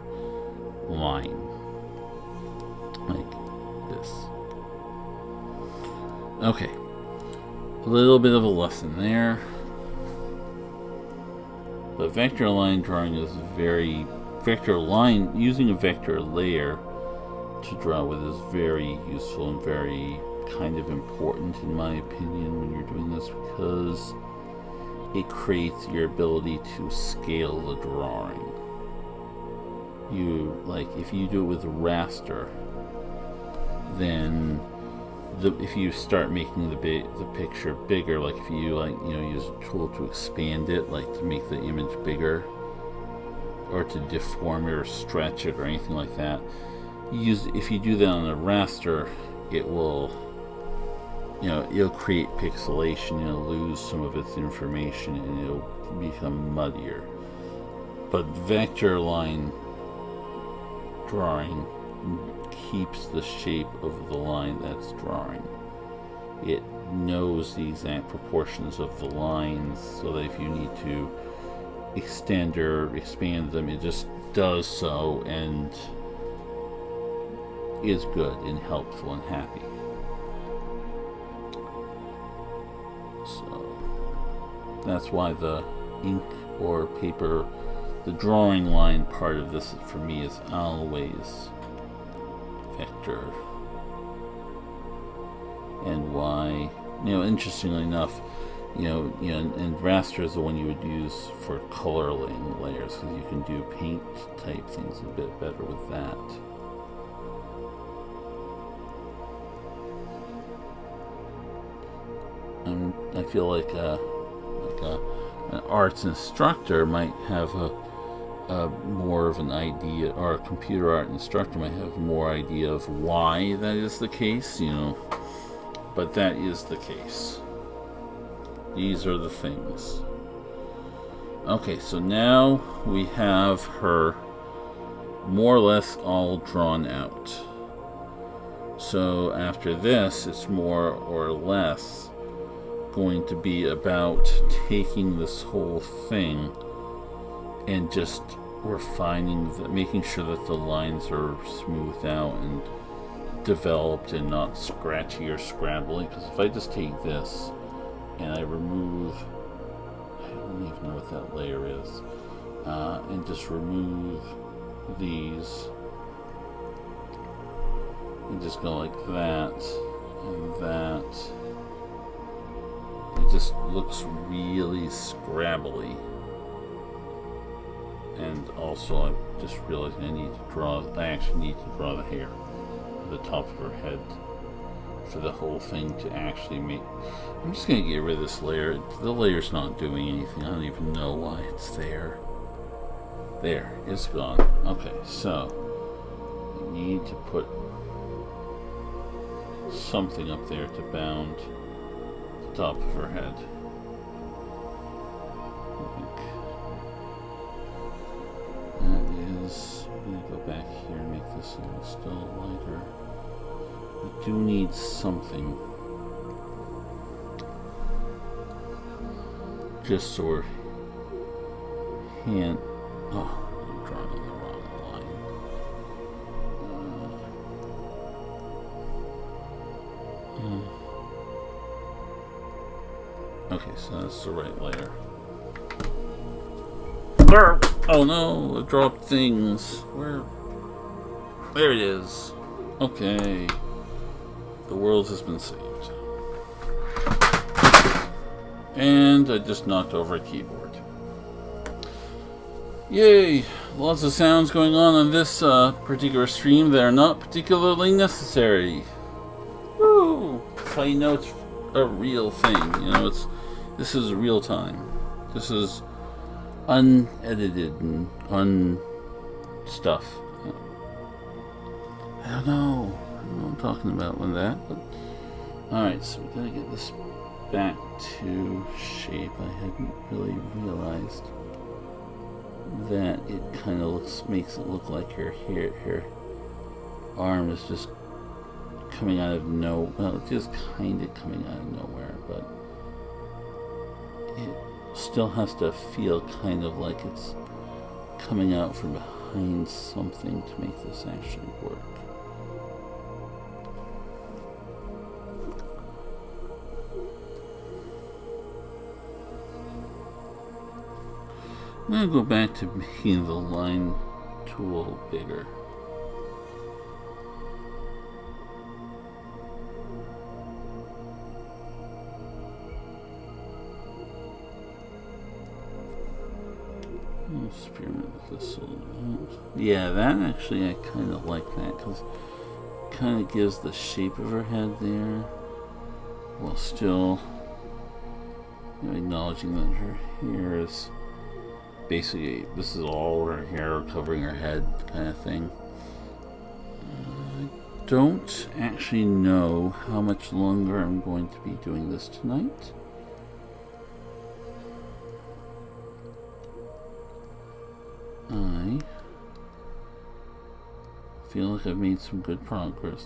line, like this. Okay, a little bit of a lesson there. But vector line drawing is using a vector layer to draw with is very useful and very kind of important in my opinion when you're doing this, because it creates your ability to scale the drawing. You, like, if you do it with a raster, then if you start making the picture bigger, like if you use a tool to expand it, like to make the image bigger, or to deform it or stretch it or anything like that, if you do that on a raster, it will, it'll create pixelation, it'll lose some of its information, and it'll become muddier. But vector line drawing keeps the shape of the line that's drawing. It knows the exact proportions of the lines, so that if you need to extend or expand them, it just does so and is good and helpful and happy. So that's why the ink or paper, the drawing line part of this for me is always vector. And why, interestingly enough, and raster is the one you would use for coloring layers, because you can do paint type things a bit better with that. I feel like an arts instructor might have a more of an idea, or a computer art instructor might have more idea of why that is the case, but that is the case. These are the things. Okay, so now we have her more or less all drawn out. So after this, it's more or less going to be about taking this whole thing and just refining, making sure that the lines are smoothed out and developed and not scratchy or scrabbly. Because if I just take this and I remove, I don't even know what that layer is, and just remove these and just go like that and that, it just looks really scrabbly. And also I just realized I actually need to draw the hair, the top of her head, for the whole thing to actually make. I'm just going to get rid of this layer. The layer's not doing anything. I don't even know why it's there. There, it's gone. Okay, so I need to put something up there to bound the top of her head. That is, I'm going to go back here and make this a little still lighter. I do need something, just so we're I'm drawing on the wrong line. Okay, so that's the right layer. Oh no, I dropped things. Where? There it is. Okay. The world has been saved. And I just knocked over a keyboard. Yay! Lots of sounds going on this particular stream that are not particularly necessary. Woo! That's how you know it's a real thing. This is real time. This is unedited and stuff. I don't know what I'm talking about with that, but alright, so we gotta get this back to shape. I hadn't really realized that it kind of makes it look like her arm is just coming out of well, it's just kind of coming out of nowhere, but it still has to feel kind of like it's coming out from behind something to make this actually work. I'm going to go back to making the line tool bigger. Experiment with this a little bit. Yeah, that actually, I kind of like that because it kind of gives the shape of her head there while still acknowledging that her hair is basically, this is all her hair covering her head kind of thing. I don't actually know how much longer I'm going to be doing this tonight. I feel like I've made some good progress.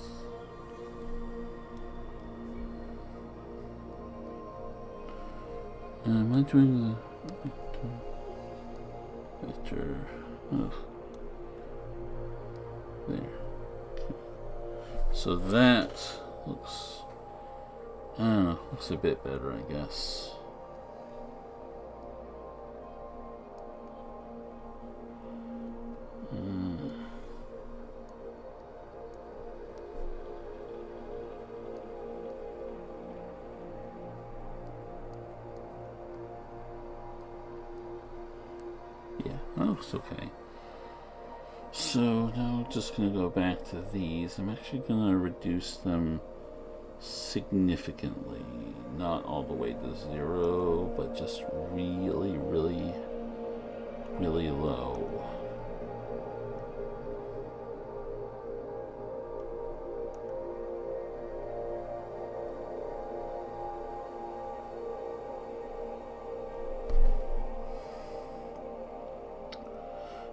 Am I doing the vector? Oh. There. Okay. So that looks, I don't know, looks a bit better, I guess. Yeah, that looks okay. So now I'm just going to go back to these. I'm actually going to reduce them significantly. Not all the way to 0, but just really, really, really low.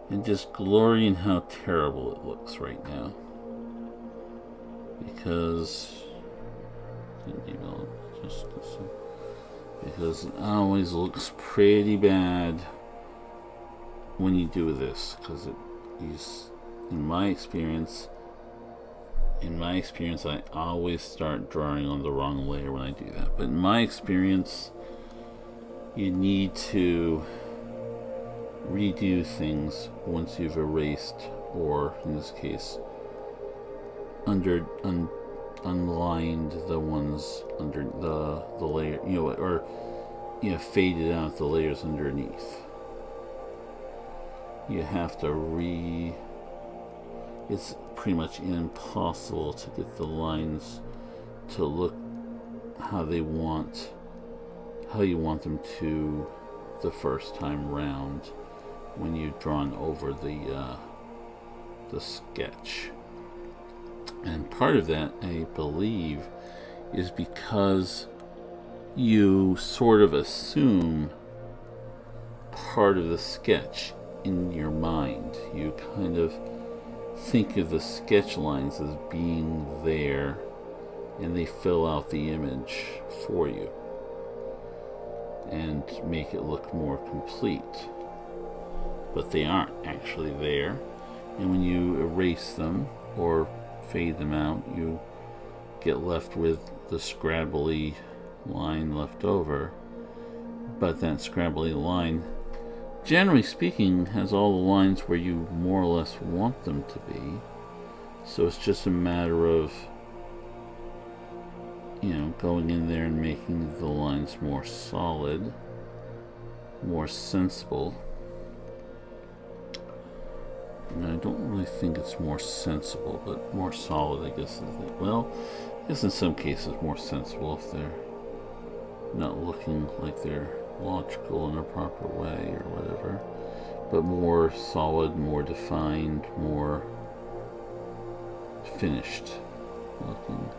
And just glory in how terrible it looks right now. Because it always looks pretty bad when you do this, because in my experience, I always start drawing on the wrong layer when I do that. But in my experience, you need to redo things once you've erased, or in this case, unlined the ones under the layer, or faded out the layers underneath. You have to it's pretty much impossible to get the lines to look how you want them to the first time round when you've drawn over the sketch. And part of that, I believe, is because you sort of assume part of the sketch in your mind. You kind of think of the sketch lines as being there, and they fill out the image for you and make it look more complete. But they aren't actually there, and when you erase them or fade them out, you get left with the scrabbly line left over. But that scrabbly line, generally speaking, has all the lines where you more or less want them to be. So it's just a matter of going in there and making the lines more solid, more sensible. And I don't really think it's more sensible, but more solid, I guess. Well, I guess in some cases more sensible if they're not looking like they're logical in a proper way or whatever. But more solid, more defined, more finished looking.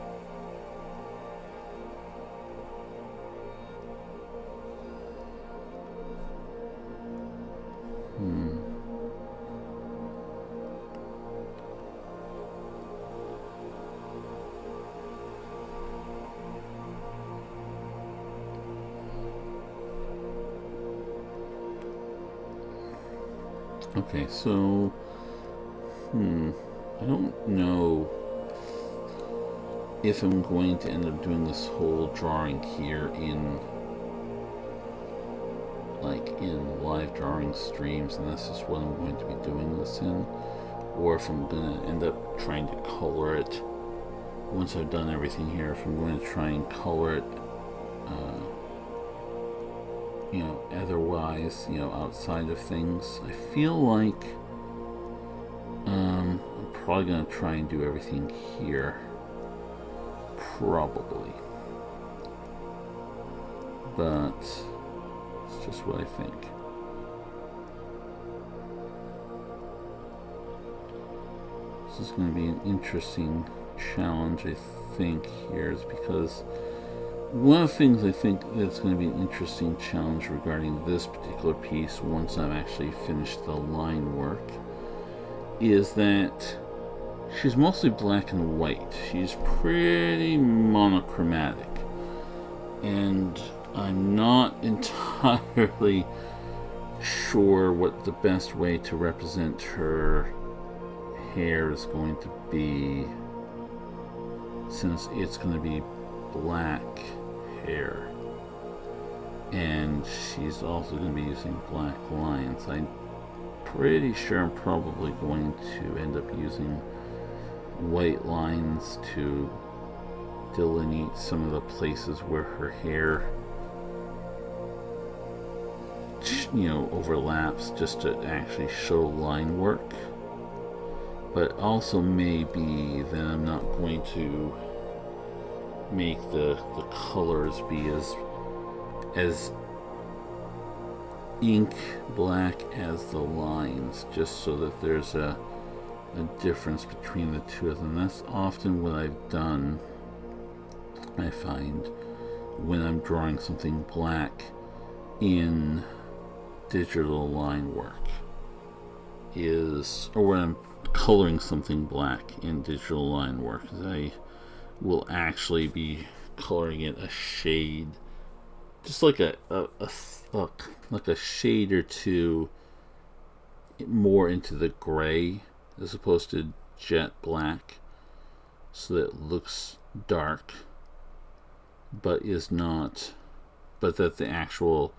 Okay, so I don't know if I'm going to end up doing this whole drawing here in live drawing streams, and this is what I'm going to be doing this in, or if I'm going to end up trying to color it once I've done everything here. If I'm going to try and color it otherwise, outside of things. I feel like I'm probably going to try and do everything here. Probably. But it's just what I think. This is going to be an interesting challenge, I think, here, is because one of the things I think that's going to be an interesting challenge regarding this particular piece, once I've actually finished the line work, is that she's mostly black and white. She's pretty monochromatic. And I'm not entirely sure what the best way to represent her hair is going to be, since it's going to be black hair and she's also going to be using black lines. I'm pretty sure I'm probably going to end up using white lines to delineate some of the places where her hair overlaps, just to actually show line work. But also maybe that I'm not going to make the colors be as ink black as the lines, just so that there's a difference between the two of them. That's often what I've done, I find, when I'm drawing something black in digital line work, or when I'm coloring something black in digital line work, I will actually be coloring it a shade, just like a shade or two more into the gray as opposed to jet black, so that it looks dark but that the actual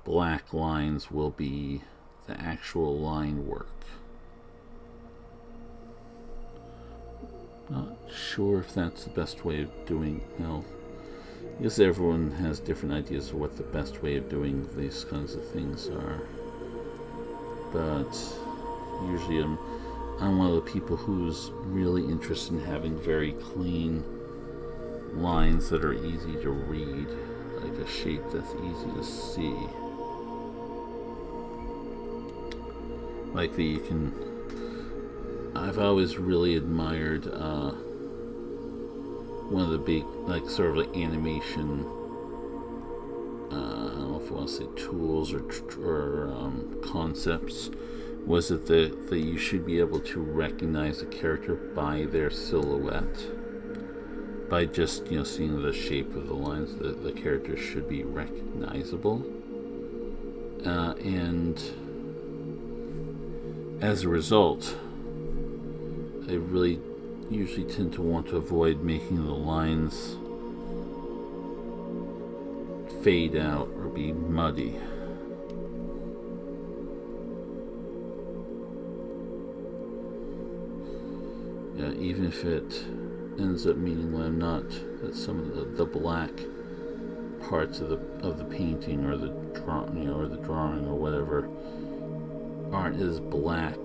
black lines will be the actual line work. Not sure if that's the best way of doing. Well, I guess everyone has different ideas of what the best way of doing these kinds of things are. But usually I'm one of the people who's really interested in having very clean lines that are easy to read, like a shape that's easy to see. Like I've always really admired one of the big, sort of like animation, I don't know if you want to say tools or concepts, was it that you should be able to recognize a character by their silhouette. By just, seeing the shape of the lines, the character should be recognizable. And as a result, I really usually tend to want to avoid making the lines fade out or be muddy. Yeah, even if it ends up meaning that some of the black parts of the painting or the drawing or whatever aren't as black,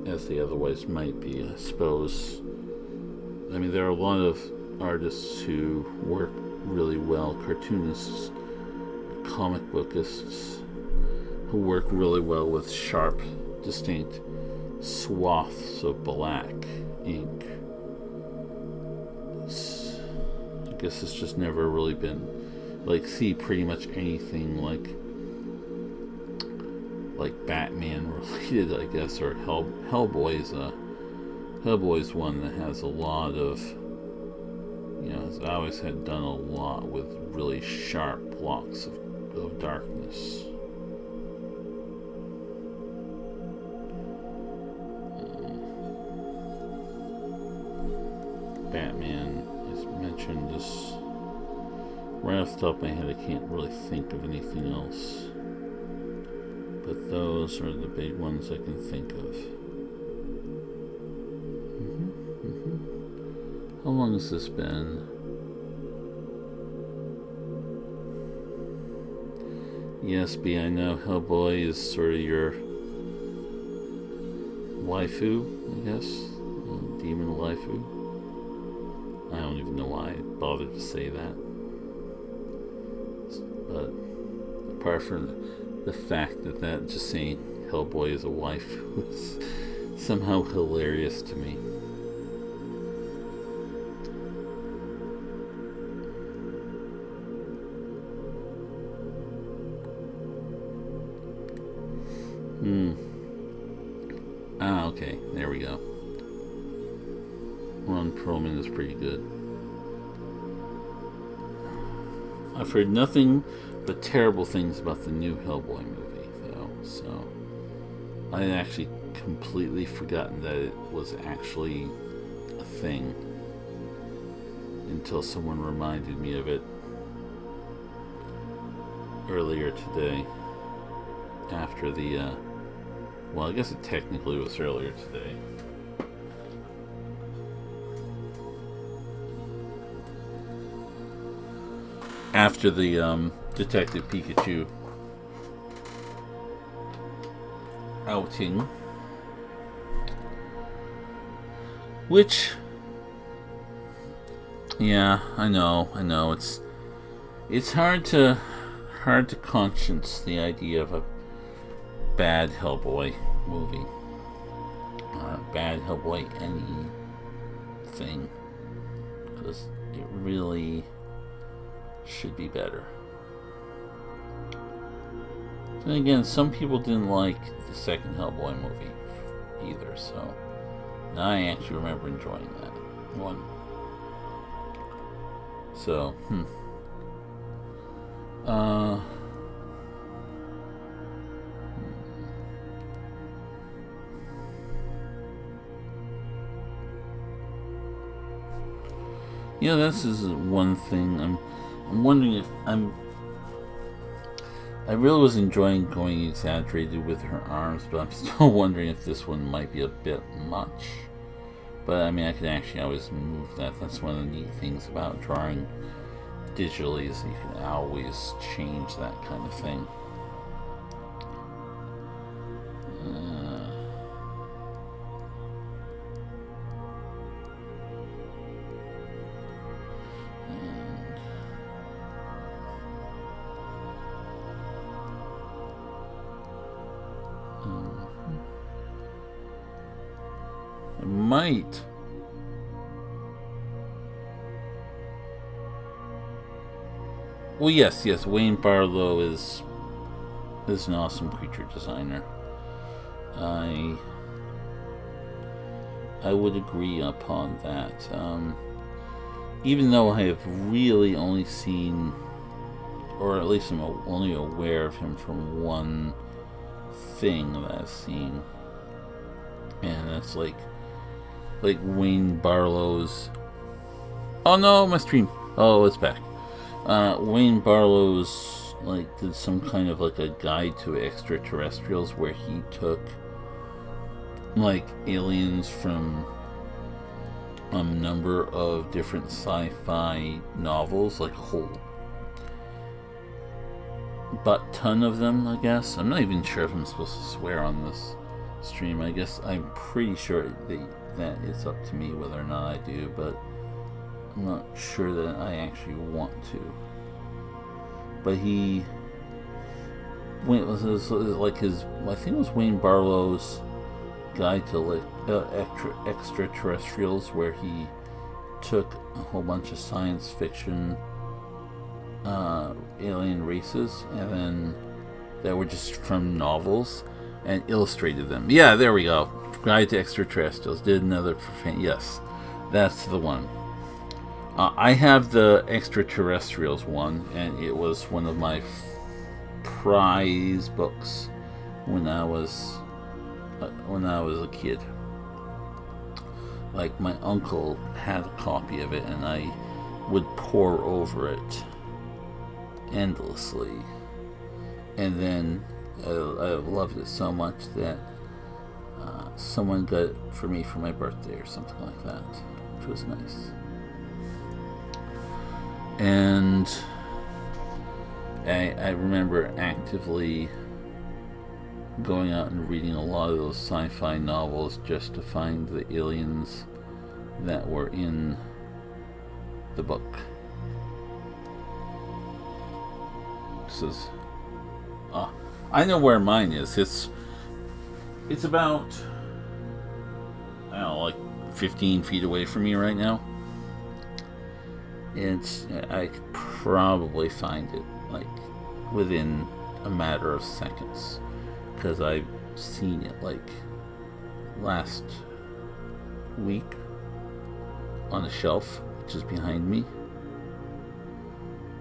as they otherwise might be, I suppose. I mean, there are a lot of artists who work really well, cartoonists, comic bookists, who work really well with sharp, distinct swaths of black ink. I guess it's just never really been, see pretty much anything like Batman related, I guess, or Hellboy's one that has a lot of, has always had done a lot with really sharp blocks of darkness. Batman, as mentioned, this right off the top of my head, I can't really think of anything else. But those are the big ones I can think of. How long has this been? Yes, B, I know Hellboy is sort of your waifu, I guess. Demon waifu. I don't even know why I bothered to say that. But apart from the fact that just saying Hellboy is a wife was somehow hilarious to me. Okay, there we go. Ron Perlman is pretty good. I've heard nothing but terrible things about the new Hellboy movie, though, so I had actually completely forgotten that it was actually a thing until someone reminded me of it earlier today after the well, I guess it technically was earlier today. After the Detective Pikachu outing, which, yeah, I know, it's hard to conscience the idea of a bad Hellboy movie, bad Hellboy anything, because it really should be better. And again, some people didn't like the second Hellboy movie either, so I actually remember enjoying that one. So, yeah, this is one thing. I'm wondering if I really was enjoying going exaggerated with her arms, but I'm still wondering if this one might be a bit much. But I mean, I can actually always move that. That's one of the neat things about drawing digitally, is you can always change that kind of thing. Might. Well, yes, Wayne Barlow is an awesome creature designer. I would agree upon that. Even though I have really only seen, or at least I'm only aware of him from one thing that I've seen, and that's like Wayne Barlow's. Oh no, my stream. Oh, it's back. Wayne Barlow's did some kind of a guide to extraterrestrials, where he took aliens from a number of different sci-fi novels, a whole butt ton of them, I guess. I'm not even sure if I'm supposed to swear on this stream. I guess I'm pretty sure that it's up to me whether or not I do, but I'm not sure that I actually want to. But I think it was Wayne Barlow's guide to extraterrestrials, where he took a whole bunch of science fiction alien races, and then that were just from novels, and illustrated them. Yeah, there we go. Guide to Extraterrestrials. Did another profane. Yes, that's the one. I have the Extraterrestrials one, and it was one of my prize books when I was a kid. My uncle had a copy of it, and I would pore over it endlessly. And then I loved it so much that someone got it for me for my birthday or something like that, which was nice. And I remember actively going out and reading a lot of those sci-fi novels just to find the aliens that were in the book. This is... I know where mine is. It's about, I don't know, like 15 feet away from me right now. I could probably find it like within a matter of seconds, because I've seen it like last week on a shelf which is behind me.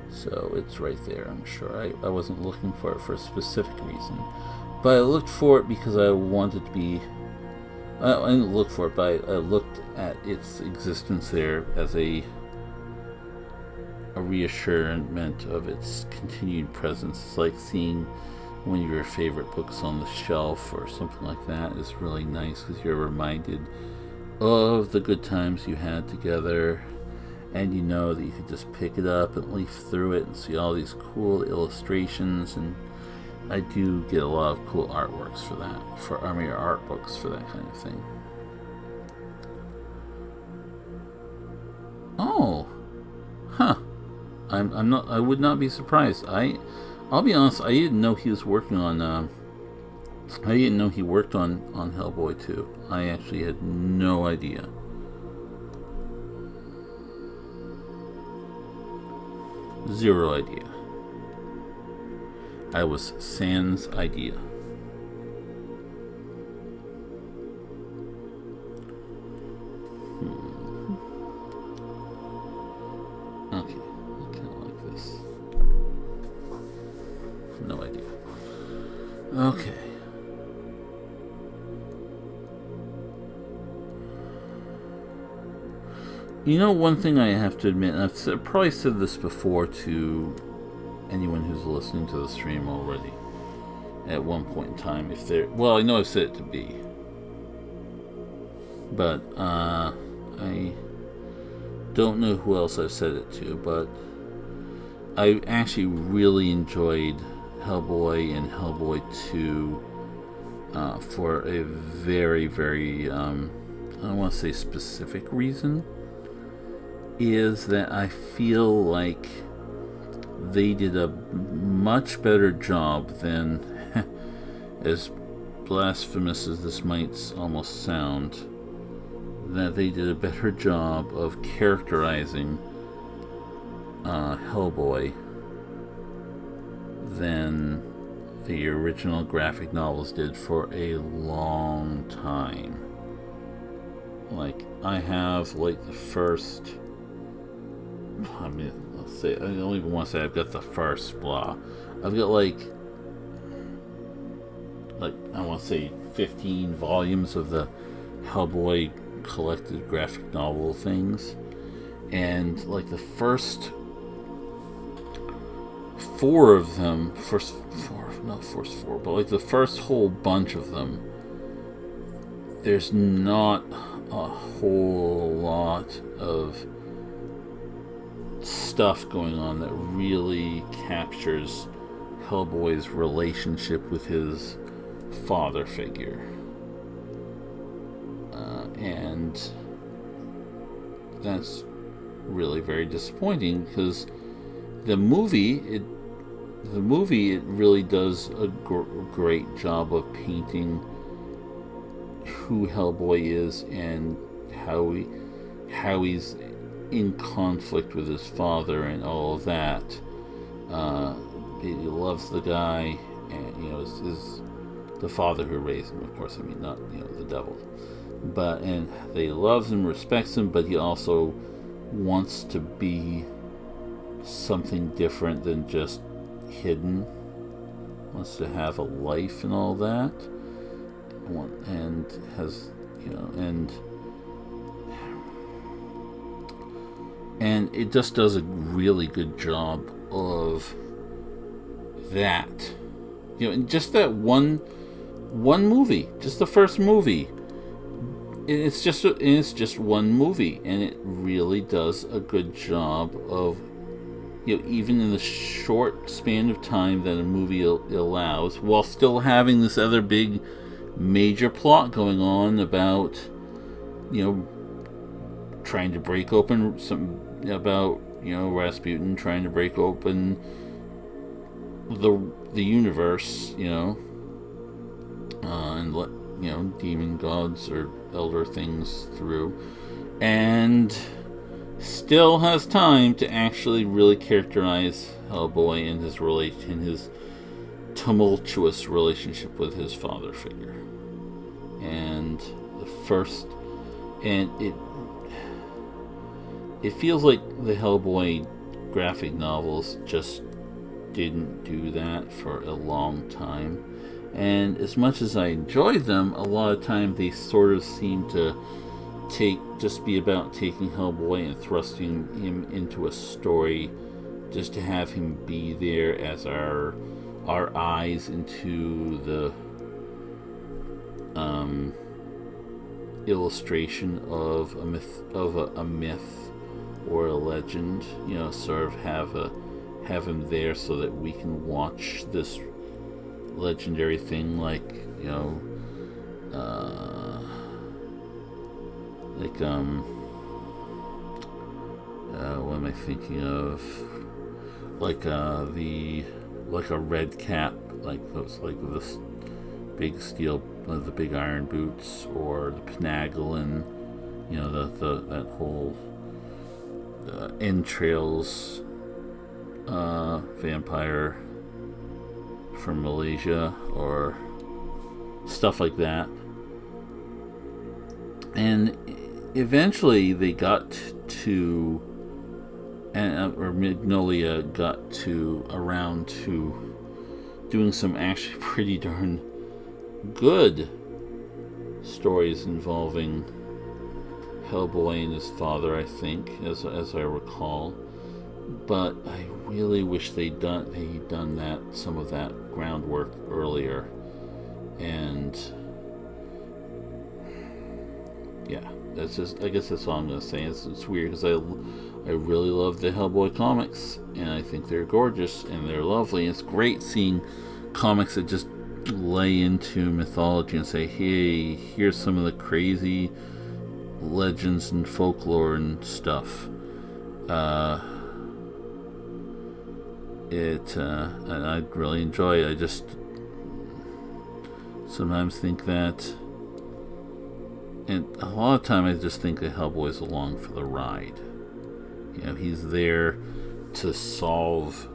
So it's right there, I'm sure. I wasn't looking for it for a specific reason, but I looked for it because I wanted to be... I didn't look for it, but I looked at its existence there as a reassurance of its continued presence. It's like seeing one of your favorite books on the shelf or something like that is really nice, because you're reminded of the good times you had together, and you know that you could just pick it up and leaf through it and see all these cool illustrations. And I do get a lot of cool artworks for that, art books for that kind of thing. Oh, huh. I would not be surprised. I'll be honest, I didn't know he was working on, I didn't know he worked on Hellboy 2. I actually had no idea. Zero idea. I was sans idea. Okay, I kind of like this. No idea. Okay. You know, one thing I have to admit, and I've probably said this before to anyone who's listening to the stream already at one point in time, if they're... Well, I know I've said it to B. But, I don't know who else I've said it to, but I actually really enjoyed Hellboy and Hellboy 2 for a very, very, I don't want to say specific reason, is that I feel like they did a much better job than, as blasphemous as this might almost sound, that they did a better job of characterizing Hellboy than the original graphic novels did for a long time. Like, I have, like, the first... I mean, let's say, I don't even want to say I've got the first blah. I've got, like, I want to say 15 volumes of the Hellboy collected graphic novel things, and like the first four of them, but like the first whole bunch of them, there's not a whole lot of stuff going on that really captures Hellboy's relationship with his father figure. And that's really very disappointing, because the movie it really does a great job of painting who Hellboy is and how he's in conflict with his father and all of that. He loves the guy, and is the father who raised him, of course. I mean, not the devil. And he loves him, respects him, but he also wants to be something different than just hidden. Wants to have a life and all that, and has and it just does a really good job of that. And just that one movie, just the first movie. It's just one movie, and it really does a good job of even in the short span of time that a movie allows, while still having this other big major plot going on about, trying to break open about, Rasputin trying to break open the universe, and let, demon gods or elder things through, and still has time to actually really characterize Hellboy and his tumultuous relationship with his father figure. And it feels like the Hellboy graphic novels just didn't do that for a long time. And as much as I enjoyed them, a lot of time they sort of seem to be about taking Hellboy and thrusting him into a story just to have him be there as our eyes into the illustration of a myth or a legend, sort of have him there so that we can watch this legendary thing like what am I thinking of? Like a red cap, like this big steel, the big iron boots, or the Penagolin, that whole entrails vampire from Malaysia, or stuff like that. And eventually they got to, or Magnolia got around to doing some actually pretty darn good stories involving Hellboy and his father, I think, as I recall. But I really wish they'd done some of that groundwork earlier. And yeah, I guess that's all I'm gonna say. It's weird because I really love the Hellboy comics, and I think they're gorgeous and they're lovely. And it's great seeing comics that just lay into mythology and say, hey, here's some of the crazy legends and folklore and stuff. And I really enjoy it. I just sometimes think that, and a lot of time I just think that Hellboy's along for the ride. He's there to solve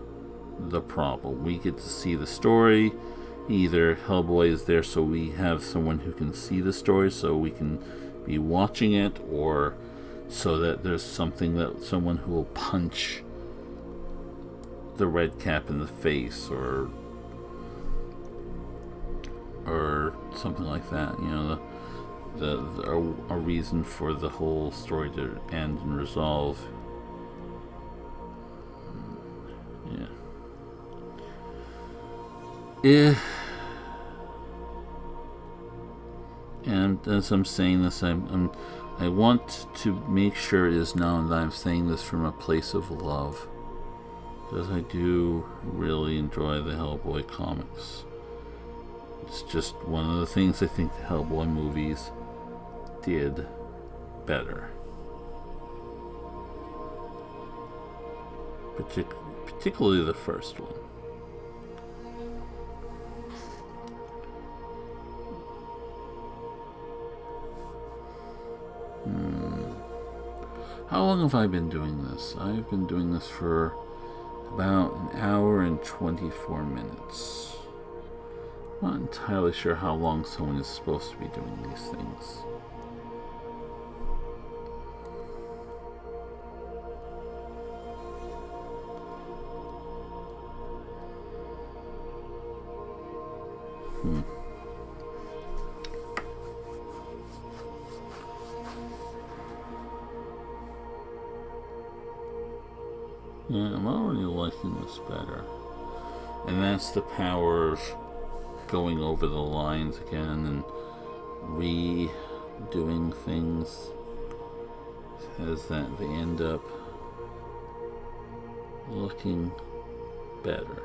the problem. We get to see the story. Either Hellboy is there so we have someone who can see the story so we can be watching it, or so that there's someone who will punch the red cap in the face, or something like that. A reason for the whole story to end and resolve. And as I'm saying this, I want to make sure it is known that I'm saying this from a place of love, because I do really enjoy the Hellboy comics. It's just one of the things I think the Hellboy movies did better. Particularly the first one. How long have I been doing this? I've been doing this for about an hour and 24 minutes. I'm not entirely sure how long someone is supposed to be doing these things. Yeah, I'm already liking this better. And that's the power of going over the lines again and redoing things, as that they end up looking better.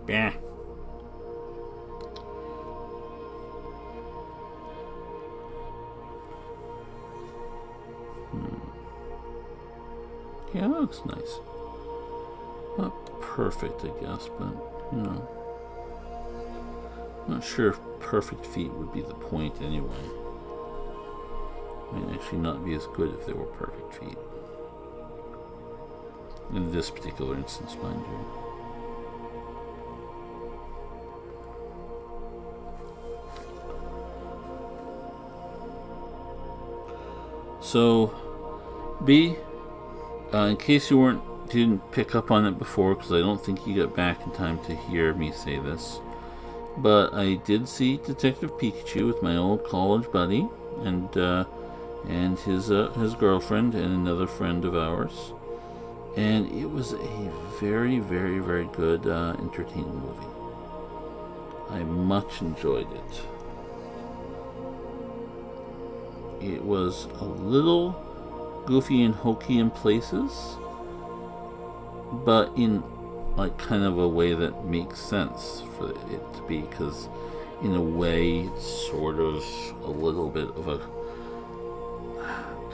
Yeah. Yeah, that looks nice. Not perfect, I guess, but, you know. Not sure if perfect feet would be the point anyway. Might actually not be as good if they were perfect feet. In this particular instance, mind you. So, B, in case you didn't pick up on it before, because I don't think you got back in time to hear me say this, but I did see Detective Pikachu with my old college buddy and his girlfriend and another friend of ours, and it was a very, very, very good entertaining movie. I much enjoyed it. It was a little goofy and hokey in places, but in like kind of a way that makes sense for it to be, because in a way it's sort of a little bit of a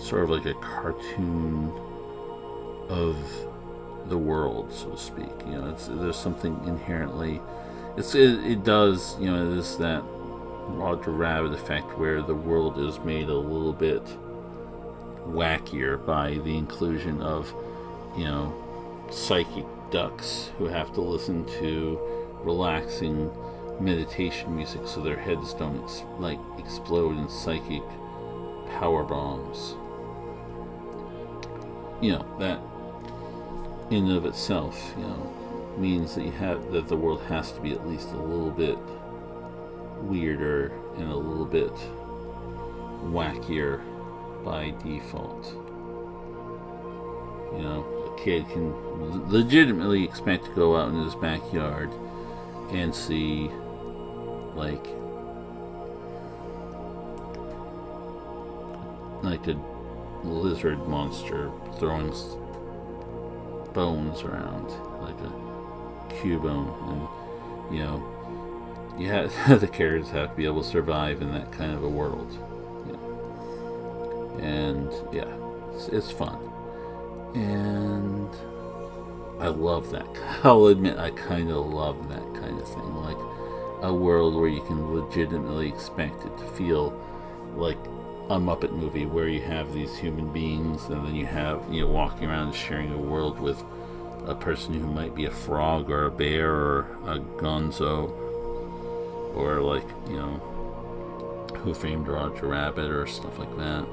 sort of like a cartoon of the world, so to speak. You know, there's something inherently it does, you know, it is that Roger Rabbit effect where the world is made a little bit wackier by the inclusion of, you know, psychic ducks who have to listen to relaxing meditation music so their heads don't explode in psychic power bombs. You know, that in and of itself, you know, means that the world has to be at least a little bit weirder and a little bit wackier by default. You know, a kid can legitimately expect to go out in his backyard and see like a lizard monster throwing bones around, like a cubone, and you know, the characters have to be able to survive in that kind of a world. Yeah. And yeah, it's fun, and I love that. I'll admit, I kind of love that kind of thing, like a world where you can legitimately expect it to feel like a Muppet movie, where you have these human beings, and then you have, you know, walking around and sharing a world with a person who might be a frog or a bear or a gonzo, or like, you know, Who Framed Roger Rabbit or stuff like that.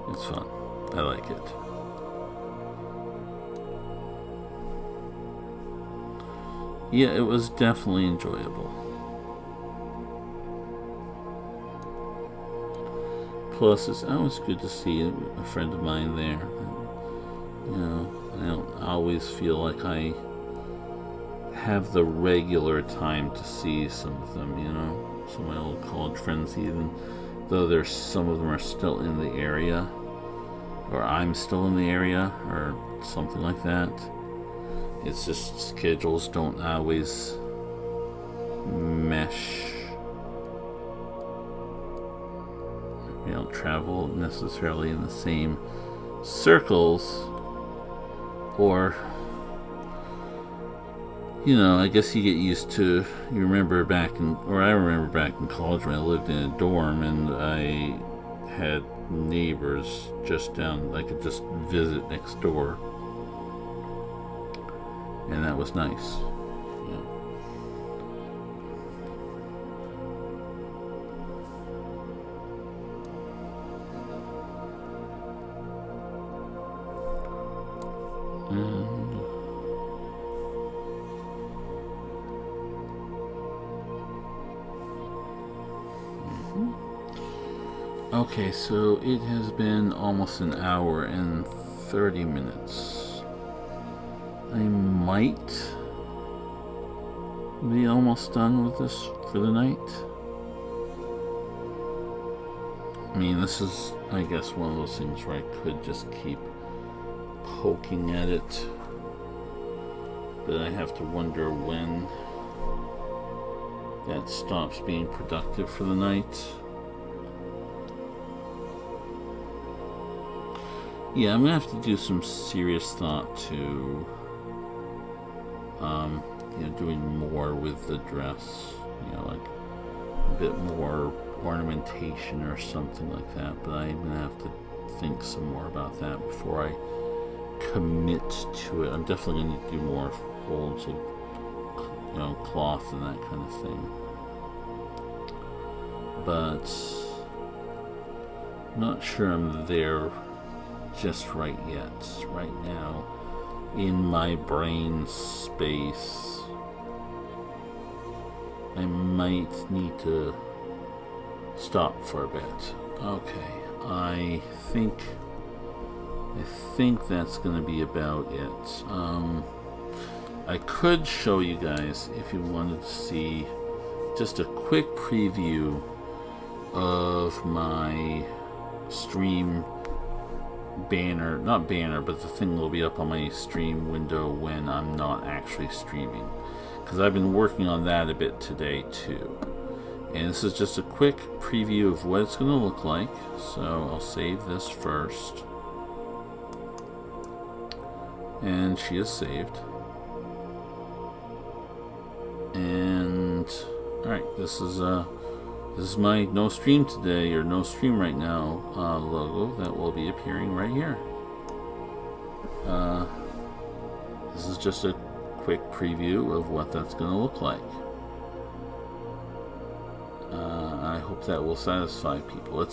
It's fun. I like it. Yeah, it was definitely enjoyable. Plus, it's always good to see a friend of mine there. You know, I don't always feel like I have the regular time to see some of them, you know. Some of my old college friends, even though some of them are still in the area, or I'm still in the area, or something like that. It's just schedules don't always mesh. We don't travel necessarily in the same circles, or, you know, I guess you get used to, I remember back in college when I lived in a dorm and I had neighbors just down, I could just visit next door, and that was nice. Yeah. Okay, so it has been almost an hour and 30 minutes. I might be almost done with this for the night. I mean, this is, I guess, one of those things where I could just keep poking at it, but I have to wonder when that stops being productive for the night. Yeah, I'm gonna have to do some serious thought to, doing more with the dress. Like a bit more ornamentation or something like that. But I'm gonna have to think some more about that before I commit to it. I'm definitely gonna need to do more folds of, cloth and that kind of thing. But I'm not sure I'm there just right yet. Right now, in my brain space, I might need to stop for a bit. Okay, I think that's gonna be about it. I could show you guys, if you wanted to see just a quick preview of my stream banner, not banner, but the thing that will be up on my stream window when I'm not actually streaming, because I've been working on that a bit today too. And this is just a quick preview of what it's going to look like. So I'll save this first, and she is saved. And alright, this is my no stream today, or no stream right now logo that will be appearing right here. This is just a quick preview of what that's going to look like. I hope that will satisfy people.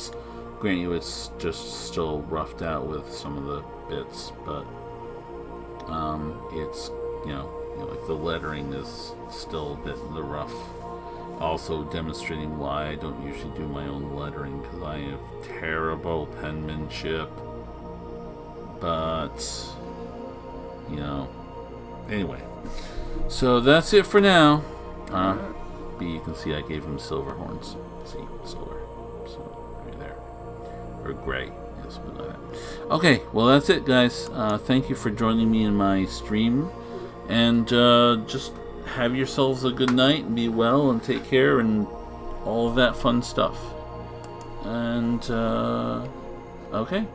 Grant you, it's just still roughed out with some of the bits, but it's like the lettering is still a bit in the rough. Also demonstrating why I don't usually do my own lettering, because I have terrible penmanship. But anyway, so that's it for now. You can see I gave him silver horns. See, silver, so right there, or gray. Yes, something like that. Okay, well that's it, guys. Thank you for joining me in my stream, and just have yourselves a good night and be well and take care and all of that fun stuff. And okay.